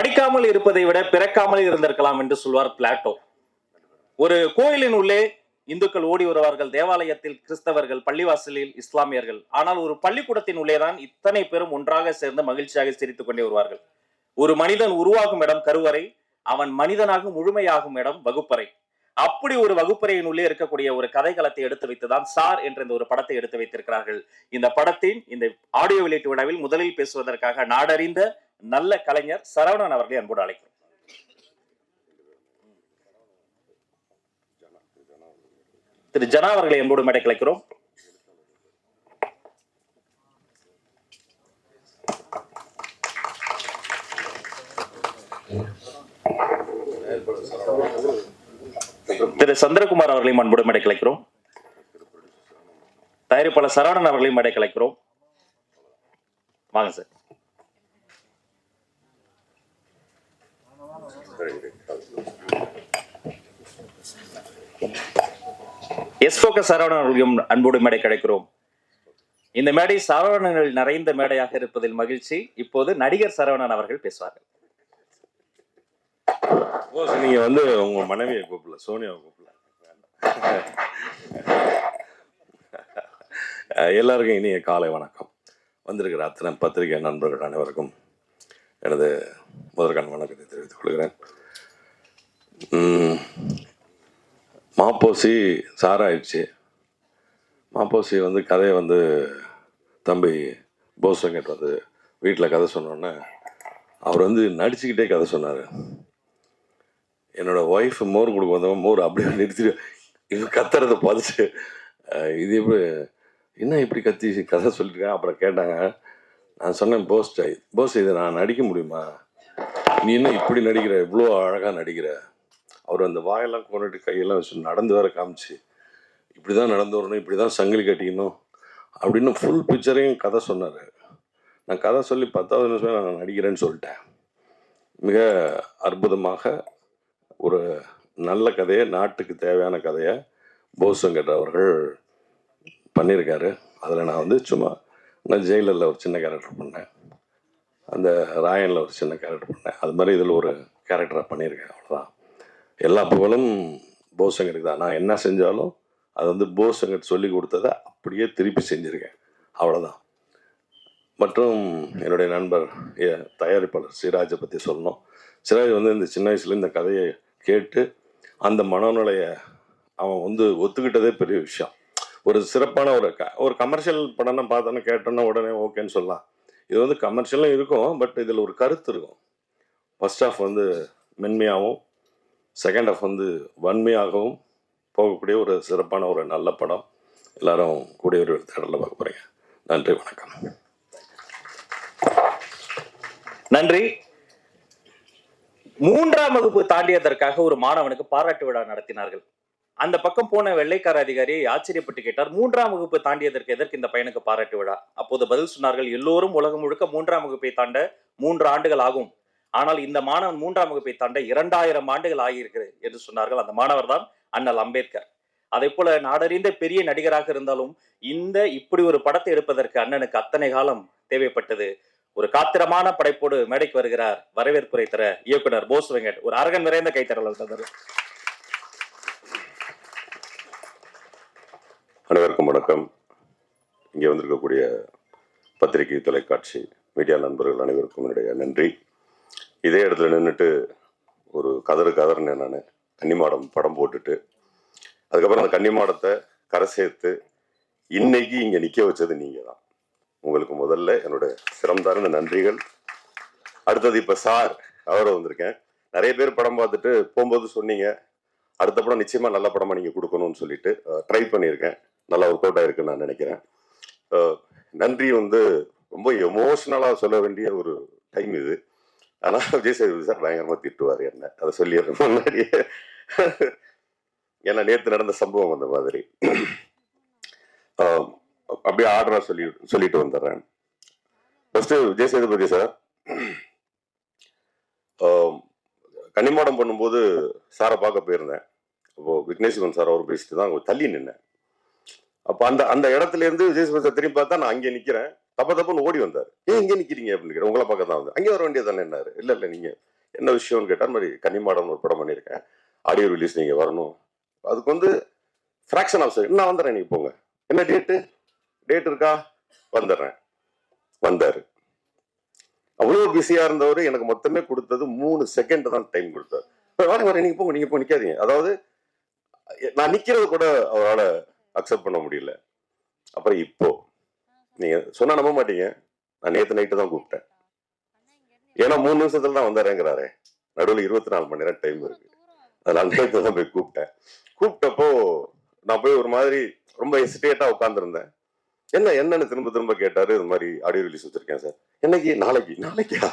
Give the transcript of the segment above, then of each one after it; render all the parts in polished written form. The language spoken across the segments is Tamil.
படிக்காமல் இருப்பதை விட பிறக்காமல் இருந்திருக்கலாம் என்று சொல்வார் பிளாட்டோ. ஒரு கோயிலின் உள்ளே இந்துக்கள் ஓடி வருவார்கள், தேவாலயத்தில் கிறிஸ்தவர்கள், பள்ளிவாசலில் இஸ்லாமியர்கள். ஆனால் ஒரு பள்ளிக்கூடத்தின் உள்ளேதான் இத்தனை பேரும் ஒன்றாக சேர்ந்து மகிழ்ச்சியாக சிரித்துக் கொண்டே வருவார்கள். ஒரு மனிதன் உருவாகும் இடம் கருவறை, அவன் மனிதனாக முழுமையாகும் இடம் வகுப்பறை. அப்படி ஒரு வகுப்பறையின் உள்ளே இருக்கக்கூடிய ஒரு கதைக்களத்தை எடுத்து வைத்துதான் சார் என்ற இந்த ஒரு படத்தை எடுத்து வைத்திருக்கிறார்கள். இந்த படத்தின் இந்த ஆடியோ வெளியீட்டு விழாவில் முதலில் பேசுவதற்காக நாடறிந்த நல்ல கலைஞர் சரவணன் அவர்களை அன்போடு அழைக்கிறோம். திரு ஜனா அவர்களை அன்போடு மேடை கலைக்கிறோம். திரு சந்திரகுமார் அவர்களையும் அன்போடு மேடை கலைக்கிறோம். தயாரிப்பாளர் சரவணன் அவர்களையும் மேடை கலைக்கிறோம். வாங்க சார். சரவணன் அவர்களையும் அன்போடு மேடை கிடைக்கிறோம். இந்த மேடை சரவணர்கள் நிறைந்த மேடையாக இருப்பதில் மகிழ்ச்சி. இப்போது நடிகர் சரவணன் அவர்கள் பேசுவார்கள். நீங்க வந்து உங்க மனைவியை கூப்பிடல, சோனியாவை கூப்பிடல. எல்லாருக்கும் இனிய காலை வணக்கம். வந்திருக்கிற அத்தனை பத்திரிகை நண்பர்கள் அனைவருக்கும் எனது முதற்கான வணக்கத்தை தெரிவித்துக் கொள்கிறேன். மாப்போசி சாராயிடுச்சு. மாப்போசி வந்து கதையை வந்து தம்பி போஸ் வெங்கட் வந்து வீட்டில் கதை சொன்னோன்னே அவர் வந்து நடிச்சுக்கிட்டே கதை சொன்னார். என்னோடய ஒய்ஃப் மோர் கொடுக்க வந்தவங்க மோர் அப்படியே நிறுத்திட்டு இது கத்துறதை பார்த்துட்டு இது எப்படி என்ன இப்படி கத்தி கதை சொல்லியிருக்கேன். அப்புறம் கேட்டாங்க. நான் சொன்னேன், போஸ் இதை நான் நடிக்க முடியுமா? நீ என்ன இப்படி நடிக்கிற, இவ்வளோ அழகாக நடிக்கிற. அவர் அந்த வாயெல்லாம் கொண்டுட்டு கையெல்லாம் வச்சு நடந்து வர காமிச்சு இப்படி தான் நடந்து வரணும், இப்படி தான் சங்கிலி கட்டிக்கணும் அப்படின்னு ஃபுல் பிக்சரையும் கதை சொன்னார். நான் கதை சொல்லி 10வது நிமிஷம் நான் நடிக்கிறேன்னு சொல்லிட்டேன். மிக அற்புதமாக ஒரு நல்ல கதையை, நாட்டுக்கு தேவையான கதையை போஸ் வெங்கட் அவர்கள் பண்ணியிருக்காரு. அதில் நான் வந்து சும்மா நான் ஜெயிலரில் ஒரு சின்ன கேரக்டர் பண்ணேன், அந்த ராயனில் ஒரு சின்ன கேரக்டர் பண்ணேன். அது மாதிரி இதில் ஒரு கேரக்டராக பண்ணியிருக்கேன். அவ்வளோதான். எல்லா புகழும் போஸ் வெங்கட்டுக்கு தான். நான் என்ன செஞ்சாலும் அது வந்து போஸ் வெங்கட் சொல்லி கொடுத்ததை அப்படியே திருப்பி செஞ்சுருக்கேன். அவ்வளோதான். மற்றும் என்னுடைய நண்பர் தயாரிப்பாளர் சிராஜை பற்றி சொல்லணும். சிராஜ் வந்து இந்த சின்ன வயசுல இந்த கதையை கேட்டு அந்த மனநிலையை அவன் வந்து ஒத்துக்கிட்டதே பெரிய விஷயம். ஒரு சிறப்பான ஒரு கமர்ஷியல் படம்னா பார்த்தோன்னா கேட்டோன்னா உடனே ஓகேன்னு சொல்லலாம். இது வந்து கமர்ஷியலும் இருக்கும், பட் இதில் ஒரு கருத்து இருக்கும். ஃபர்ஸ்ட் ஹாஃப் வந்து மென்மையாகவும், செகண்ட் ஹாஃப் வந்து வன்மையாகவும் போகக்கூடிய ஒரு சிறப்பான ஒரு நல்ல படம். எல்லாரும் கூடிய ஒரு தேடலில் பார்க்க போகிறீங்க. நன்றி, வணக்கம். நன்றி. 3ஆம் வகுப்பு தாண்டியதற்காக ஒரு மாணவனுக்கு பாராட்டு விழா நடத்தினார்கள். அந்த பக்கம் போன வெள்ளைக்கார அதிகாரி ஆச்சரியப்பட்டு கேட்டார், 3ஆம் வகுப்பு தாண்டியதற்கு எதற்கு இந்த பையனுக்கு பாராட்டு விழா? அப்போது பதில் சொன்னார்கள், எல்லோரும் உலகம் முழுக்க 3ஆம் வகுப்பை தாண்ட 3 ஆண்டுகள் ஆகும். ஆனால் இந்த மாணவன் 3ஆம் வகுப்பை தாண்ட 2000 ஆண்டுகள் ஆகியிருக்கிறது என்று சொன்னார்கள். அந்த மாணவர் தான் அண்ணல் அம்பேத்கர். அதே போல நாடறிந்த பெரிய நடிகராக இருந்தாலும் இப்படி ஒரு படத்தை எடுப்பதற்கு அண்ணனுக்கு அத்தனை காலம் தேவைப்பட்டது. ஒரு காத்திரமான படைப்போடு மேடைக்கு வருகிறார் வரவேற்புரை தர இயக்குனர் போஸ் வெங்கட். ஒரு அரங்கன் நிறைந்த கைத்தறல் தந்தார். அனைவருக்கும் வணக்கம். இங்கே வந்திருக்கக்கூடிய பத்திரிகை, தொலைக்காட்சி, மீடியா நண்பர்கள் அனைவருக்கும் என்னுடைய நன்றி. இதே இடத்துல நின்றுட்டு ஒரு கதறுன்னு நான் கன்னிமாடம் படம் போட்டுட்டு அதுக்கப்புறம் அந்த கன்னிமாடத்தை கரை சேர்த்து இன்னைக்கு இங்கே நிற்க வச்சது நீங்கள் தான். உங்களுக்கு முதல்ல என்னோட சிறந்தார்ந்த நன்றிகள். அடுத்தது இப்போ சார் அவரை வந்திருக்கேன். நிறைய பேர் படம் பார்த்துட்டு போகும்போது சொன்னீங்க அடுத்த படம் நிச்சயமாக நல்ல படமாக நீங்கள் கொடுக்கணும்னு சொல்லிட்டு ட்ரை பண்ணியிருக்கேன். நல்லா ஒர்க் அவுட் ஆகிருக்குன்னு நான் நினைக்கிறேன். நன்றி வந்து ரொம்ப எமோஷ்னலாக சொல்ல வேண்டிய ஒரு டைம் இது. ஆனால் விஜய் சேதுபதி சார் பயங்கரமாக திட்டுவார் என்ன, அதை சொல்லிடுறேன் முன்னாடியே. ஏன்னா நேற்று நடந்த சம்பவம் அந்த மாதிரி. அப்படியே ஆர்டராக சொல்லிட்டு வந்துடுறேன். ஃபர்ஸ்ட் விஜய் சேதுபதி சார் கன்னிமாடம் பண்ணும்போது சாரை பார்க்க போயிருந்தேன். அப்போ விக்னேஸ்வரன் சார் அவர் பேசிட்டு தான் தள்ளி நின்னேன். அப்போ அந்த இடத்துல இருந்து விஜய் சேதுபதி சார் திரும்பி பார்த்தா நான் அங்கே நிற்கிறேன். தப்புன்னு ஓடி வந்தார். ஏன் இங்கே நிற்கிறீங்க அப்படின்னு உங்களை பார்க்க தான் வந்து அங்கே வர வேண்டியது தானே என்னாரு. இல்லை நீங்க என்ன விஷயம்னு கேட்டால், மாதிரி கன்னிமாடம் ஒரு படம் பண்ணியிருக்கேன், ஆடியோ ரிலீஸ் நீங்கள் வரணும். அதுக்கு வந்து ஃப்ராக்ஷன் ஆஃப் செகண்ட், நான் வந்துடுறேன், நீங்கள் போங்க. என்ன டேட் இருக்கா, வந்துடுறேன். வந்தார். அவ்வளோ பிஸியாக இருந்தவர் எனக்கு மொத்தமே கொடுத்தது 3 செகண்ட் தான் டைம் கொடுத்தார். வரேன், நீங்கள் போங்க, நீங்கள் போய் நிற்காதீங்க. அதாவது நான் நிற்கிறது கூட அவரால் அக்செப்ட் பண்ண முடியல. அப்புறம் இப்போ நீங்கள் சொன்னால் நம்ப மாட்டீங்க, நான் நேற்று நைட்டு தான் கூப்பிட்டேன். ஏன்னா 3 நிமிஷத்துல தான் வந்தாரேங்கிறாரு. நடுவில் 24 மணி நேரம் டைம் இருக்கு. அதனால நேற்று தான் போய் கூப்பிட்டப்போ நான் போய் ஒரு மாதிரி ரொம்ப ஹெசிடேட்டா உட்காந்துருந்தேன். என்னன்னு திரும்ப கேட்டாரு. இது மாதிரி ஆடியோ ரிலீஸ் வச்சிருக்கேன் சார். என்னைக்கு? நாளைக்கா?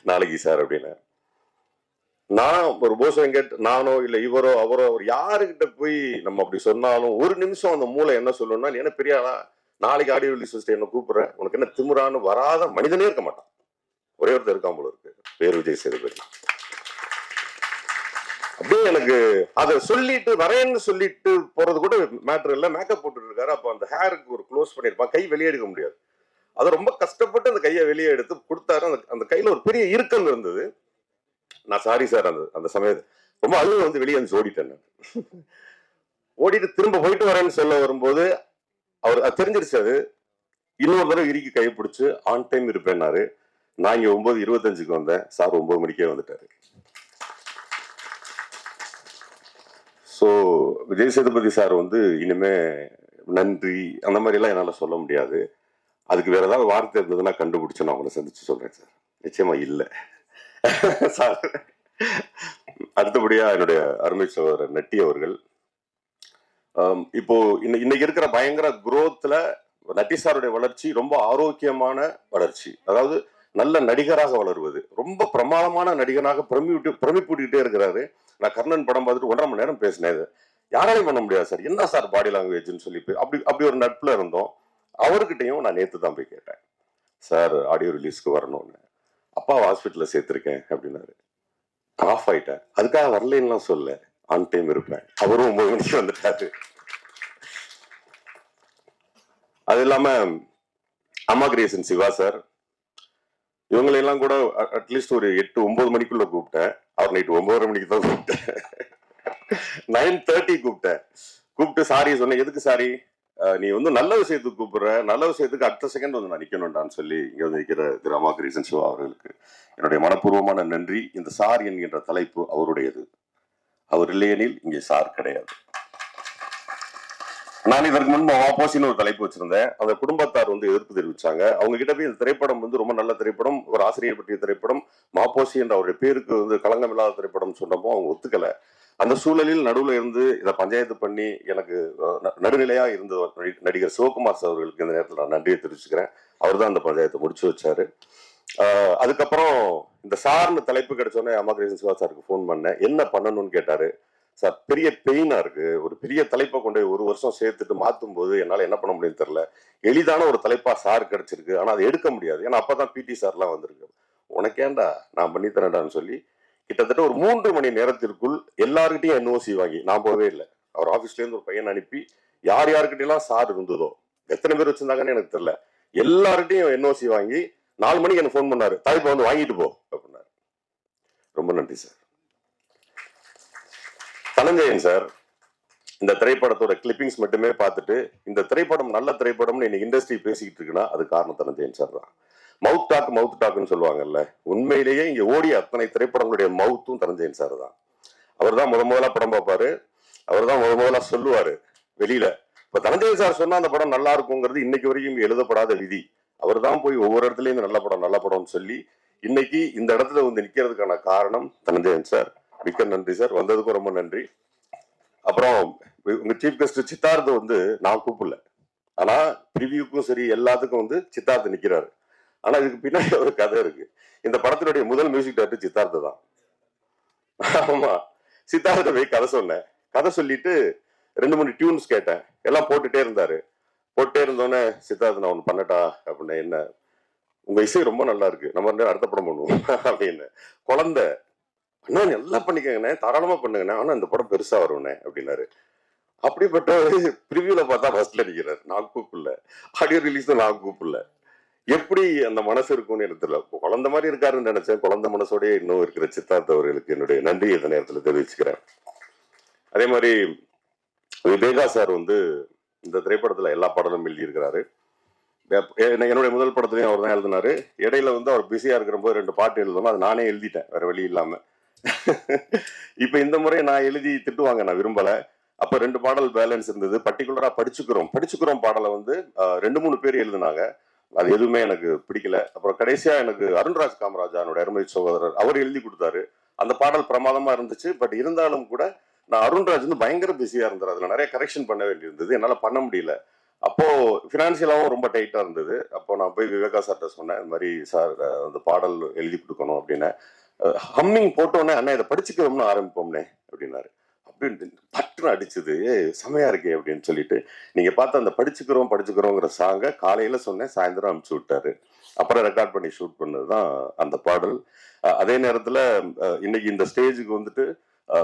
நாளைக்கு சார் அப்படின்னு. நான் ஒரு போஸ் வெங்கட், நானோ இல்ல இவரோ அவரோ அவர் யாருக்கிட்ட போய் நம்ம அப்படி சொன்னாலும் ஒரு நிமிஷம் அந்த மூளை என்ன சொல்லணும்னா, நீ என்ன பெரியாளா, நாளைக்கு ஆடியோ ரிலீஸ் வச்சுட்டு என்ன கூப்பிடுறேன், உனக்கு என்ன திமுறான்னு வராத மனிதனே இருக்க மாட்டான். ஒரே ஒருத்தர் இருக்கான் போல இருக்கு, பேர் விஜய் சேதுபதி. அப்படியே எனக்கு அதை சொல்லிட்டு வரேன்னு சொல்லிட்டு போறது கூட மேட்டர் இல்ல. மேக்கப் போட்டுட்டு இருக்காரு. அப்ப அந்த ஹேருக்கு ஒரு க்ளோஸ் பண்ணிருப்பான், கை வெளியே எடுக்க முடியாது. அதை ரொம்ப கஷ்டப்பட்டு அந்த கையை வெளியே எடுத்து கொடுத்தாரு. அந்த கையில ஒரு பெரிய இறுக்கம் இருந்தது. நான் சாரி சார், அந்த சமயத்து ரொம்ப அழுகு வந்து வெளியே வந்து ஓடிட்டேன். ஓடிட்டு திரும்ப போயிட்டு வரேன்னு சொல்ல வரும்போது அவர் தெரிஞ்சிருச்சு. அது இன்னொரு தடவை இறுக்கி கை பிடிச்சு ஆன் டைம் இருப்பேன்னாரு. நான் இங்க 9:25 வந்தேன், சார் 9 மணிக்கே வந்துட்டாரு. ஸோ விஜய் சேதுபதி சார் வந்து இனிமே நன்றி அந்த மாதிரி எல்லாம் என்னால சொல்ல முடியாது. அதுக்கு வேற ஏதாவது வார்த்தை இருந்ததுன்னா கண்டுபிடிச்சு நான் உங்களை சந்திச்சு சொல்றேன் சார். நிச்சயமா இல்லை சார். அடுத்தபடியா என்னுடைய அருமை சகோதரர் நட்டி அவர்கள். இப்போ இன்னைக்கு இருக்கிற பயங்கர குரோத்ல நட்டி சாருடைய வளர்ச்சி ரொம்ப ஆரோக்கியமான வளர்ச்சி. அதாவது நல்ல நடிகராக வளருவது, ரொம்ப பிரமாதமான நடிகனாக பிரமிப்பூட்டிக்கிட்டே இருக்கிறாரு. நான் கர்ணன் படம் பார்த்துட்டு 1.5 மணி நேரம் பேசினேன். யாராலையும் பண்ண முடியாது சார், என்ன சார் பாடி லாங்குவேஜ்னு சொல்லி அப்படி ஒரு நட்புல இருந்தோம். அவர்கிட்டையும் நான் நேற்று தான் போய் கேட்டேன், சார் ஆடியோ ரிலீஸ்க்கு வரணும்னு. அப்பா ஹாஸ்பிட்டல்ல சேர்த்திருக்கேன் அப்படின்னாரு. ஆஃப் ஆயிட்டேன். அதுக்காக வரலன்னுலாம் சொல்ல, ஆன் டைம் இருப்பேன். அவரும் 9 மணிக்கு வந்துட்டாரு. அது இல்லாம அம்மா கிரியேஷன் சிவா சார், இவங்களெல்லாம் கூட அட்லீஸ்ட் ஒரு 8-9 மணிக்குள்ள கூப்பிட்டேன். அவர் நைட்டு 9:30 மணிக்கு தான் கூப்பிட்டேன். 9:30 கூப்பிட்டு சாரி சொன்னேன். எதுக்கு சாரி? நீ வந்து நல்ல விஷயத்துக்கு கூப்பிடுற, நல்ல விஷயத்துக்கு அடுத்த செகண்ட் வந்து நான் நிக்கணும்டான்னு சொல்லி இங்க வந்து நிற்கிற திரு அம்மா கிரியேஷன் சிவா அவர்களுக்கு என்னுடைய மனப்பூர்வமான நன்றி. இந்த சார் என்கின்ற தலைப்பு அவருடையது. அவர் இல்லையெனில் இங்கே சார் கிடையாது. நான் இதற்கு முன்பு மாப்போசின்னு ஒரு தலைப்பு வச்சிருந்தேன். அந்த குடும்பத்தார் வந்து எதிர்ப்பு தெரிவிச்சாங்க. அவங்க கிட்ட போய் இந்த திரைப்படம் வந்து ரொம்ப நல்ல திரைப்படம், ஒரு ஆசிரியர் பற்றிய திரைப்படம், மாப்போசி என்ற அவருடைய பேருக்கு வந்து களங்கம் இல்லாத திரைப்படம் சொன்னப்போ அவங்க ஒத்துக்கல. அந்த சூழலில் நடுவில் இருந்து இதை பஞ்சாயத்து பண்ணி எனக்கு நடுநிலையா இருந்த நடிகர் சிவகுமார் சார் அவர்களுக்கு இந்த நேரத்தில் நான் நன்றியை தெரிவிச்சுக்கிறேன். அவர் தான் அந்த பஞ்சாயத்தை முடிச்சு வச்சாரு. அதுக்கப்புறம் இந்த சார்னு தலைப்பு கிடைச்சோன்னே அம்மா கிரியேஷன் சிவா சாருக்கு ஃபோன் பண்ணேன். என்ன பண்ணணும்னு கேட்டாரு. சார் பெரிய பெயினா இருக்கு, ஒரு பெரிய தலைப்பை கொண்டு 1 வருஷம் சேர்த்துட்டு மாற்றும் போது என்னால என்ன பண்ண முடியும்னு தெரியல. எளிதான ஒரு தலைப்பா சார் கிடைச்சிருக்கு, ஆனா அதை எடுக்க முடியாது. ஏன்னா அப்பதான் பிடி சார்லாம் வந்திருக்கு. உனக்கேண்டா நான் பண்ணி தரேன்டான்னு சொல்லி கிட்டத்தட்ட ஒரு 3 மணி நேரத்திற்குள் எல்லாருக்கிட்டையும் என்ஓசி வாங்கி, நான் போவே இல்லை, அவர் ஆபீஸ்ல இருந்து ஒரு பையன் அனுப்பி யார் யாருக்கிட்டையும் சார் இருந்ததோ, எத்தனை பேர் வச்சிருந்தாங்கன்னு எனக்கு தெரியல, எல்லார்கிட்டையும் என்ஓசி வாங்கி 4 மணிக்கு எனக்கு ஃபோன் பண்ணாரு, தலைப்பை வந்து வாங்கிட்டு போ அப்படின்னாரு. ரொம்ப நன்றி சார். தனஞ்சயன் சார் இந்த திரைப்படத்தோட கிளிப்பிங்ஸ் மட்டுமே பார்த்துட்டு இந்த திரைப்படம் நல்ல திரைப்படம்னு இன்னைக்கு இண்டஸ்ட்ரி பேசிக்கிட்டு இருக்குன்னா அது காரணம் தனஞ்சயன் சார் தான். மவுத் டாக்னு சொல்லுவாங்கல்ல, உண்மையிலேயே இங்க ஓடிய அத்தனை திரைப்படங்களுடைய மவுத்தும் தனஞ்சயன் சார் தான். அவர் தான் முதலா படம் பார்ப்பாரு, அவர் தான் முதலா சொல்லுவாரு வெளியில. இப்ப தனஞ்சயன் சார் சொன்னா அந்த படம் நல்லா இருக்குங்கிறது இன்னைக்கு வரைக்கும் இங்க எழுதப்படாத விதி. அவர் தான் போய் ஒவ்வொரு இடத்துலயும் நல்ல படம்னு சொல்லி இன்னைக்கு இந்த இடத்துல வந்து நிக்கிறதுக்கான காரணம் தனஞ்சயன் சார். மிக்க நன்றி சார், வந்ததுக்கும் ரொம்ப நன்றி. அப்புறம் உங்க சீஃப் கெஸ்ட் சித்தார்த் வந்து நான் கூப்பிடல, ஆனா ப்ரிவியூக்கும் சரி எல்லாத்துக்கும் வந்து சித்தார்த் நிக்கிறாரு. ஆனா இதுக்கு பின்னாடி ஒரு கதை இருக்கு. இந்த படத்தினுடைய முதல் மியூசிக் டைரக்டர் சித்தார்த் தான். ஆமா, சித்தார்த்த போய் கதை சொன்னேன். கதை சொல்லிட்டு 2-3 டியூன்ஸ் கேட்டேன், எல்லாம் போட்டுட்டே இருந்தோன்னே சித்தார்த் நான் ஒண்ணு பண்ணட்டா அப்படின்னு. என்ன, உங்க இசை ரொம்ப நல்லா இருக்கு, நம்ம அடுத்த படம் பண்ணுவோம் அப்படின்னு. குழந்தை அண்ணா எல்லாம் பண்ணிக்கங்கண்ணே, தாராளமா பண்ணுங்கண்ணே, ஆனா இந்த படம் பெருசா வரும்ண்ணே அப்படின்னாரு. அப்படிப்பட்ட ப்ரிவியூல பார்த்தா ஃபர்ஸ்ட்ல நிக்கிறாரு. நான் கூப்பிடல, ஆடியோ ரிலீஸ் நான் கூப்பிடல. எப்படி அந்த மனசு இருக்கும்னு எனக்கு தெரியல. குழந்தை மாதிரி இருக்காருன்னு நினைச்சேன். குழந்தை மனசோடய இன்னும் இருக்கிற சித்தார்த் அவர்களுக்கு என்னுடைய நன்றி இந்த நேரத்தில் தெரிவிச்சுக்கிறேன். அதே மாதிரி விவேகா சார் வந்து இந்த திரைப்படத்துல எல்லா பாடலும் எழுதியிருக்கிறாரு. என்னுடைய முதல் படத்துலயும் அவர் தான் எழுதினாரு. இடையில வந்து அவர் பிஸியா இருக்கிற போது 2 பாட்டு எழுதணும், அது நானே எழுதிட்டேன் வேற வழி இல்லாம. இப்ப இந்த முறை நான் எழுதி திட்டுவாங்க, நான் விரும்பல. அப்ப 2 பாடல் பேலன்ஸ் இருந்தது. பர்டிகுலரா படிச்சுக்கிறோம் பாடலை வந்து 2-3 பேர் எழுதினாங்க. அது எதுவுமே எனக்கு பிடிக்கல. அப்புறம் கடைசியா எனக்கு அருண்ராஜ் காமராஜ் என்னோட அருமை சகோதரர் அவர் எழுதி கொடுத்தாரு. அந்த பாடல் பிரமாதமா இருந்துச்சு. பட் இருந்தாலும் கூட நான் அருண்ராஜ் வந்து பயங்கர பிஸியா இருந்தார். அதுல நிறைய கரெக்ஷன் பண்ண வேண்டியிருந்தது, என்னால பண்ண முடியல. அப்போ பினான்சியலாவும் ரொம்ப டைட்டா இருந்தது. அப்போ நான் போய் விவேகா சார்கிட்ட சொன்னேன், இந்த மாதிரி சார் அந்த பாடல் எழுதி கொடுக்கணும் அப்படின்னு. ஹம்மிங் போட்டோன்னே அண்ணா இதை படிச்சுக்கிறோம்னு ஆரம்பிப்போம்னே அப்படின்னாரு. அப்படின்னு பட்டுன்னு அடிச்சது, செமையா இருக்கே அப்படின்னு சொல்லிட்டு நீங்க பார்த்து அந்த படிச்சுக்கிறோங்கிற சாங்கை காலையில சொன்னேன், சாயந்தரம் அனுப்பிச்சு விட்டாரு. அப்புறம் ரெக்கார்ட் பண்ணி ஷூட் பண்ணதுதான் அந்த பாடல். அதே நேரத்துல இன்னைக்கு இந்த ஸ்டேஜுக்கு வந்துட்டு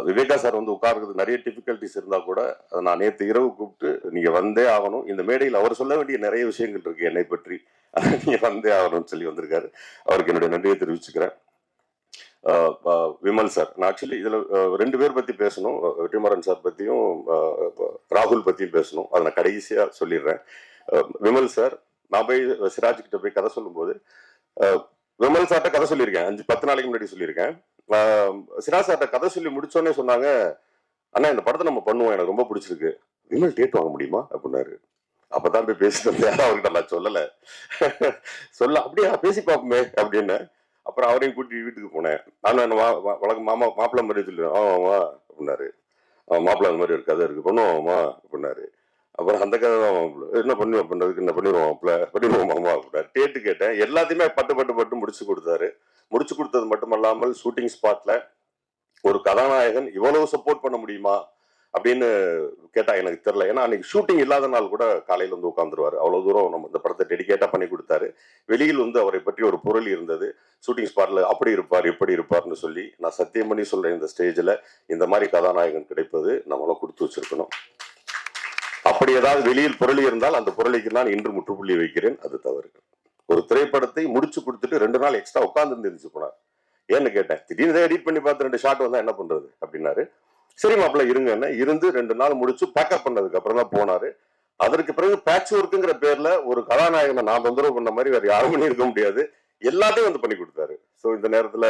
விவேகா சார் வந்து உட்கார்றது நிறைய டிஃபிகல்டிஸ் இருந்தா கூட நான் நேற்று இரவு கூப்பிட்டு நீங்க வந்தே ஆகணும், இந்த மேடையில் அவர் சொல்ல வேண்டிய நிறைய விஷயங்கள் இருக்கு என்னை பற்றி, நீங்க வந்தே ஆகணும்னு சொல்லி வந்திருக்காரு. அவருக்கு என்னுடைய நன்றியை தெரிவிச்சுக்கிறேன். விமல் சார், நான் ஆக்சுவலி இதுல 2 பேர் பத்தி பேசணும், வெற்றிமாறன் சார் பத்தியும் ராகுல் பத்தியும் பேசணும். அதை நான் கடைசியா சொல்லிடுறேன். விமல் சார், நான் போய் சிராஜ் கிட்ட போய் கதை சொல்லும்போது விமல் சார்ட்ட கதை சொல்லியிருக்கேன், 5-10 நாளைக்கு முன்னாடி சொல்லியிருக்கேன். சிராஜ் சார்ட்ட கதை சொல்லி முடிச்சோடனே சொன்னாங்க, அண்ணா இந்த படத்தை நம்ம பண்ணுவோம், எனக்கு ரொம்ப பிடிச்சிருக்கு, விமல் டேட் வாங்க முடியுமா அப்படின்னாரு. அப்பதான் போய் பேசிட்டு வந்தேன், அவர்கிட்ட நான் சொல்லல அப்படியே பேசி பார்ப்போமே அப்படின்னு. அப்புறம் அவரையும் கூட்டி வீட்டுக்கு போனேன். நானும் வழக்கம் மாப்பிள்ளை மாதிரி சொல்லுவேன், ஆமாம்மா அப்படின்னாரு. மாப்பிள்ளை அந்த மாதிரி ஒரு கதை இருக்கு, பண்ணுவோம்மா அப்படின்னாரு. அப்புறம் அந்த கதை தான் என்ன பண்ணுவோம் பண்றதுக்கு, என்ன பண்ணிடுவோம் பண்ணிடுவோமாமா அப்படின்னாரு. டேட்டு கேட்டேன், எல்லாத்தையுமே பட்டு முடிச்சு கொடுத்தாரு. முடிச்சு கொடுத்தது மட்டுமல்லாமல் ஷூட்டிங் ஸ்பாட்ல ஒரு கதாநாயகன் இவ்வளவு சப்போர்ட் பண்ண முடியுமா அப்படின்னு கேட்டா எனக்கு தெரியல. ஏன்னா அன்னைக்கு ஷூட்டிங் இல்லாத நாள் கூட காலையில வந்து உட்காந்துருவாரு. அவ்வளவு தூரம் நம்ம இந்த படத்தை டெடிகேட்டா பண்ணி கொடுத்தாரு. வெளியில் வந்து அவரை பற்றி ஒரு பொருள் இருந்தது. ஷூட்டிங் ஸ்பாட்ல அப்படி இருப்பார் இப்படி இருப்பார்னு சொல்லி நான் சத்தியம் பண்ணி சொல்றேன், இந்த ஸ்டேஜ்ல இந்த மாதிரி கதாநாயகன் கிடைப்பது நம்மள கொடுத்து வச்சிருக்கணும். அப்படி ஏதாவது வெளியில் பொருள் இருந்தால் அந்த பொருளைக்கு நான் இன்று முற்றுப்புள்ளி வைக்கிறேன், அது தவறு. ஒரு திரைப்படத்தை முடிச்சு கொடுத்துட்டு 2 நாள் எக்ஸ்ட்ரா உட்கார்ந்து இருந்துச்சு போனார். ஏன்னு கேட்டேன், திடீர்னு எடிட் பண்ணி பார்த்து 2 ஷாட் வந்தா என்ன பண்றது அப்படின்னாரு. சரி மாப்பிள்ள இருங்க, இருந்து 2 நாள் முடிச்சு பேக்கப் பண்ணதுக்கு அப்புறம் தான் போனாரு. அதற்கு பிறகு பேட்ச் ஒர்க்குங்கிற பேர்ல ஒரு கதாநாயகனை நான் தொந்தரவு பண்ண மாதிரி வேற யாரும் பண்ணி இருக்க முடியாது, எல்லாத்தையும் வந்து பண்ணி கொடுத்தாரு. ஸோ இந்த நேரத்துல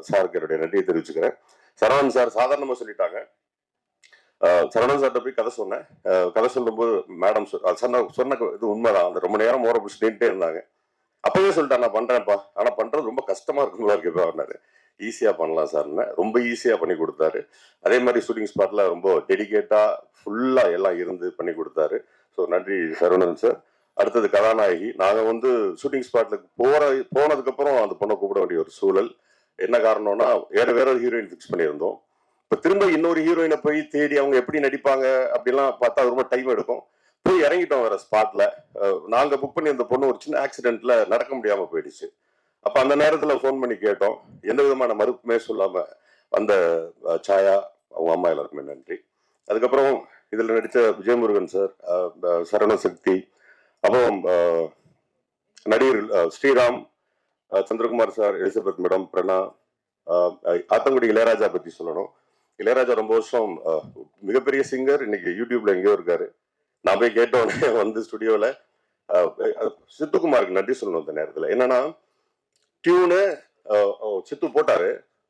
சாருக்கு என்னுடைய நன்றியை தெரிவிச்சுக்கிறேன். சரவணன் சார் சாதாரணமா சொல்லிட்டாங்க. சரவணன் சார்ட்ட போய் கதை சொன்னேன். கதை சொல்லும்போது மேடம் சொன்ன இது உண்மைதான். அந்த ரொம்ப நேரம் ஓர பிடிச்சிட்டே இருந்தாங்க. அப்பவே சொல்லிட்டேன், நான் பண்றேன்ப்பா, ஆனா பண்றது ரொம்ப கஷ்டமா இருக்குங்களா இருக்குப்பாரு. ஈஸியா பண்ணலாம் சார்னு ரொம்ப ஈஸியா பண்ணி கொடுத்தாரு. அதே மாதிரி ஷூட்டிங் ஸ்பாட்ல ரொம்ப டெடிகேட்டா ஃபுல்லா எல்லாம் இருந்து பண்ணி கொடுத்தாரு. ஸோ நன்றி சரவணன் சார். அடுத்தது கதாநாயகி. நாங்க வந்து ஷூட்டிங் ஸ்பாட்ல போனதுக்கு அப்புறம் அந்த பொண்ணை கூப்பிட வேண்டிய ஒரு சூழல். என்ன காரணம்னா வேற ஒரு ஹீரோயின் ஃபிக்ஸ் பண்ணியிருந்தோம். இப்ப திரும்ப இன்னொரு ஹீரோயினை போய் தேடி அவங்க எப்படி நடிப்பாங்க அப்படிலாம் பார்த்தா ரொம்ப டைம் எடுக்கும். போய் இறங்கிட்டோம் வேற ஸ்பாட்ல. நாங்க புக் பண்ணி அந்த பொண்ணு ஒரு சின்ன ஆக்சிடென்ட்ல நடக்க முடியாம போயிடுச்சு. அப்ப அந்த நேரத்துல போன் பண்ணி கேட்டோம். எந்த விதமான மறுப்புமே சொல்லாம வந்த சாயா, அவங்க அம்மா எல்லாருக்குமே நன்றி. அதுக்கப்புறம் இதுல நடிச்ச விஜயமுருகன் சார், சரணசக்தி, அப்புறம் நடிகர் Sriram, Chandrakumar sir, Elizabeth madam, Prana, Athangudi Ilaiyaraaja பத்தி சொல்லணும். இளையராஜா ரொம்ப வருஷம் மிகப்பெரிய சிங்கர், இன்னைக்கு யூடியூப்ல எங்கேயோ இருக்காரு. நான் போய் கேட்டோடனே வந்து ஸ்டுடியோல சித்துக்குமாருக்கு நன்றி சொல்லணும். அந்த நேரத்துல என்னன்னா டியூனு சித்து போட்டாரு,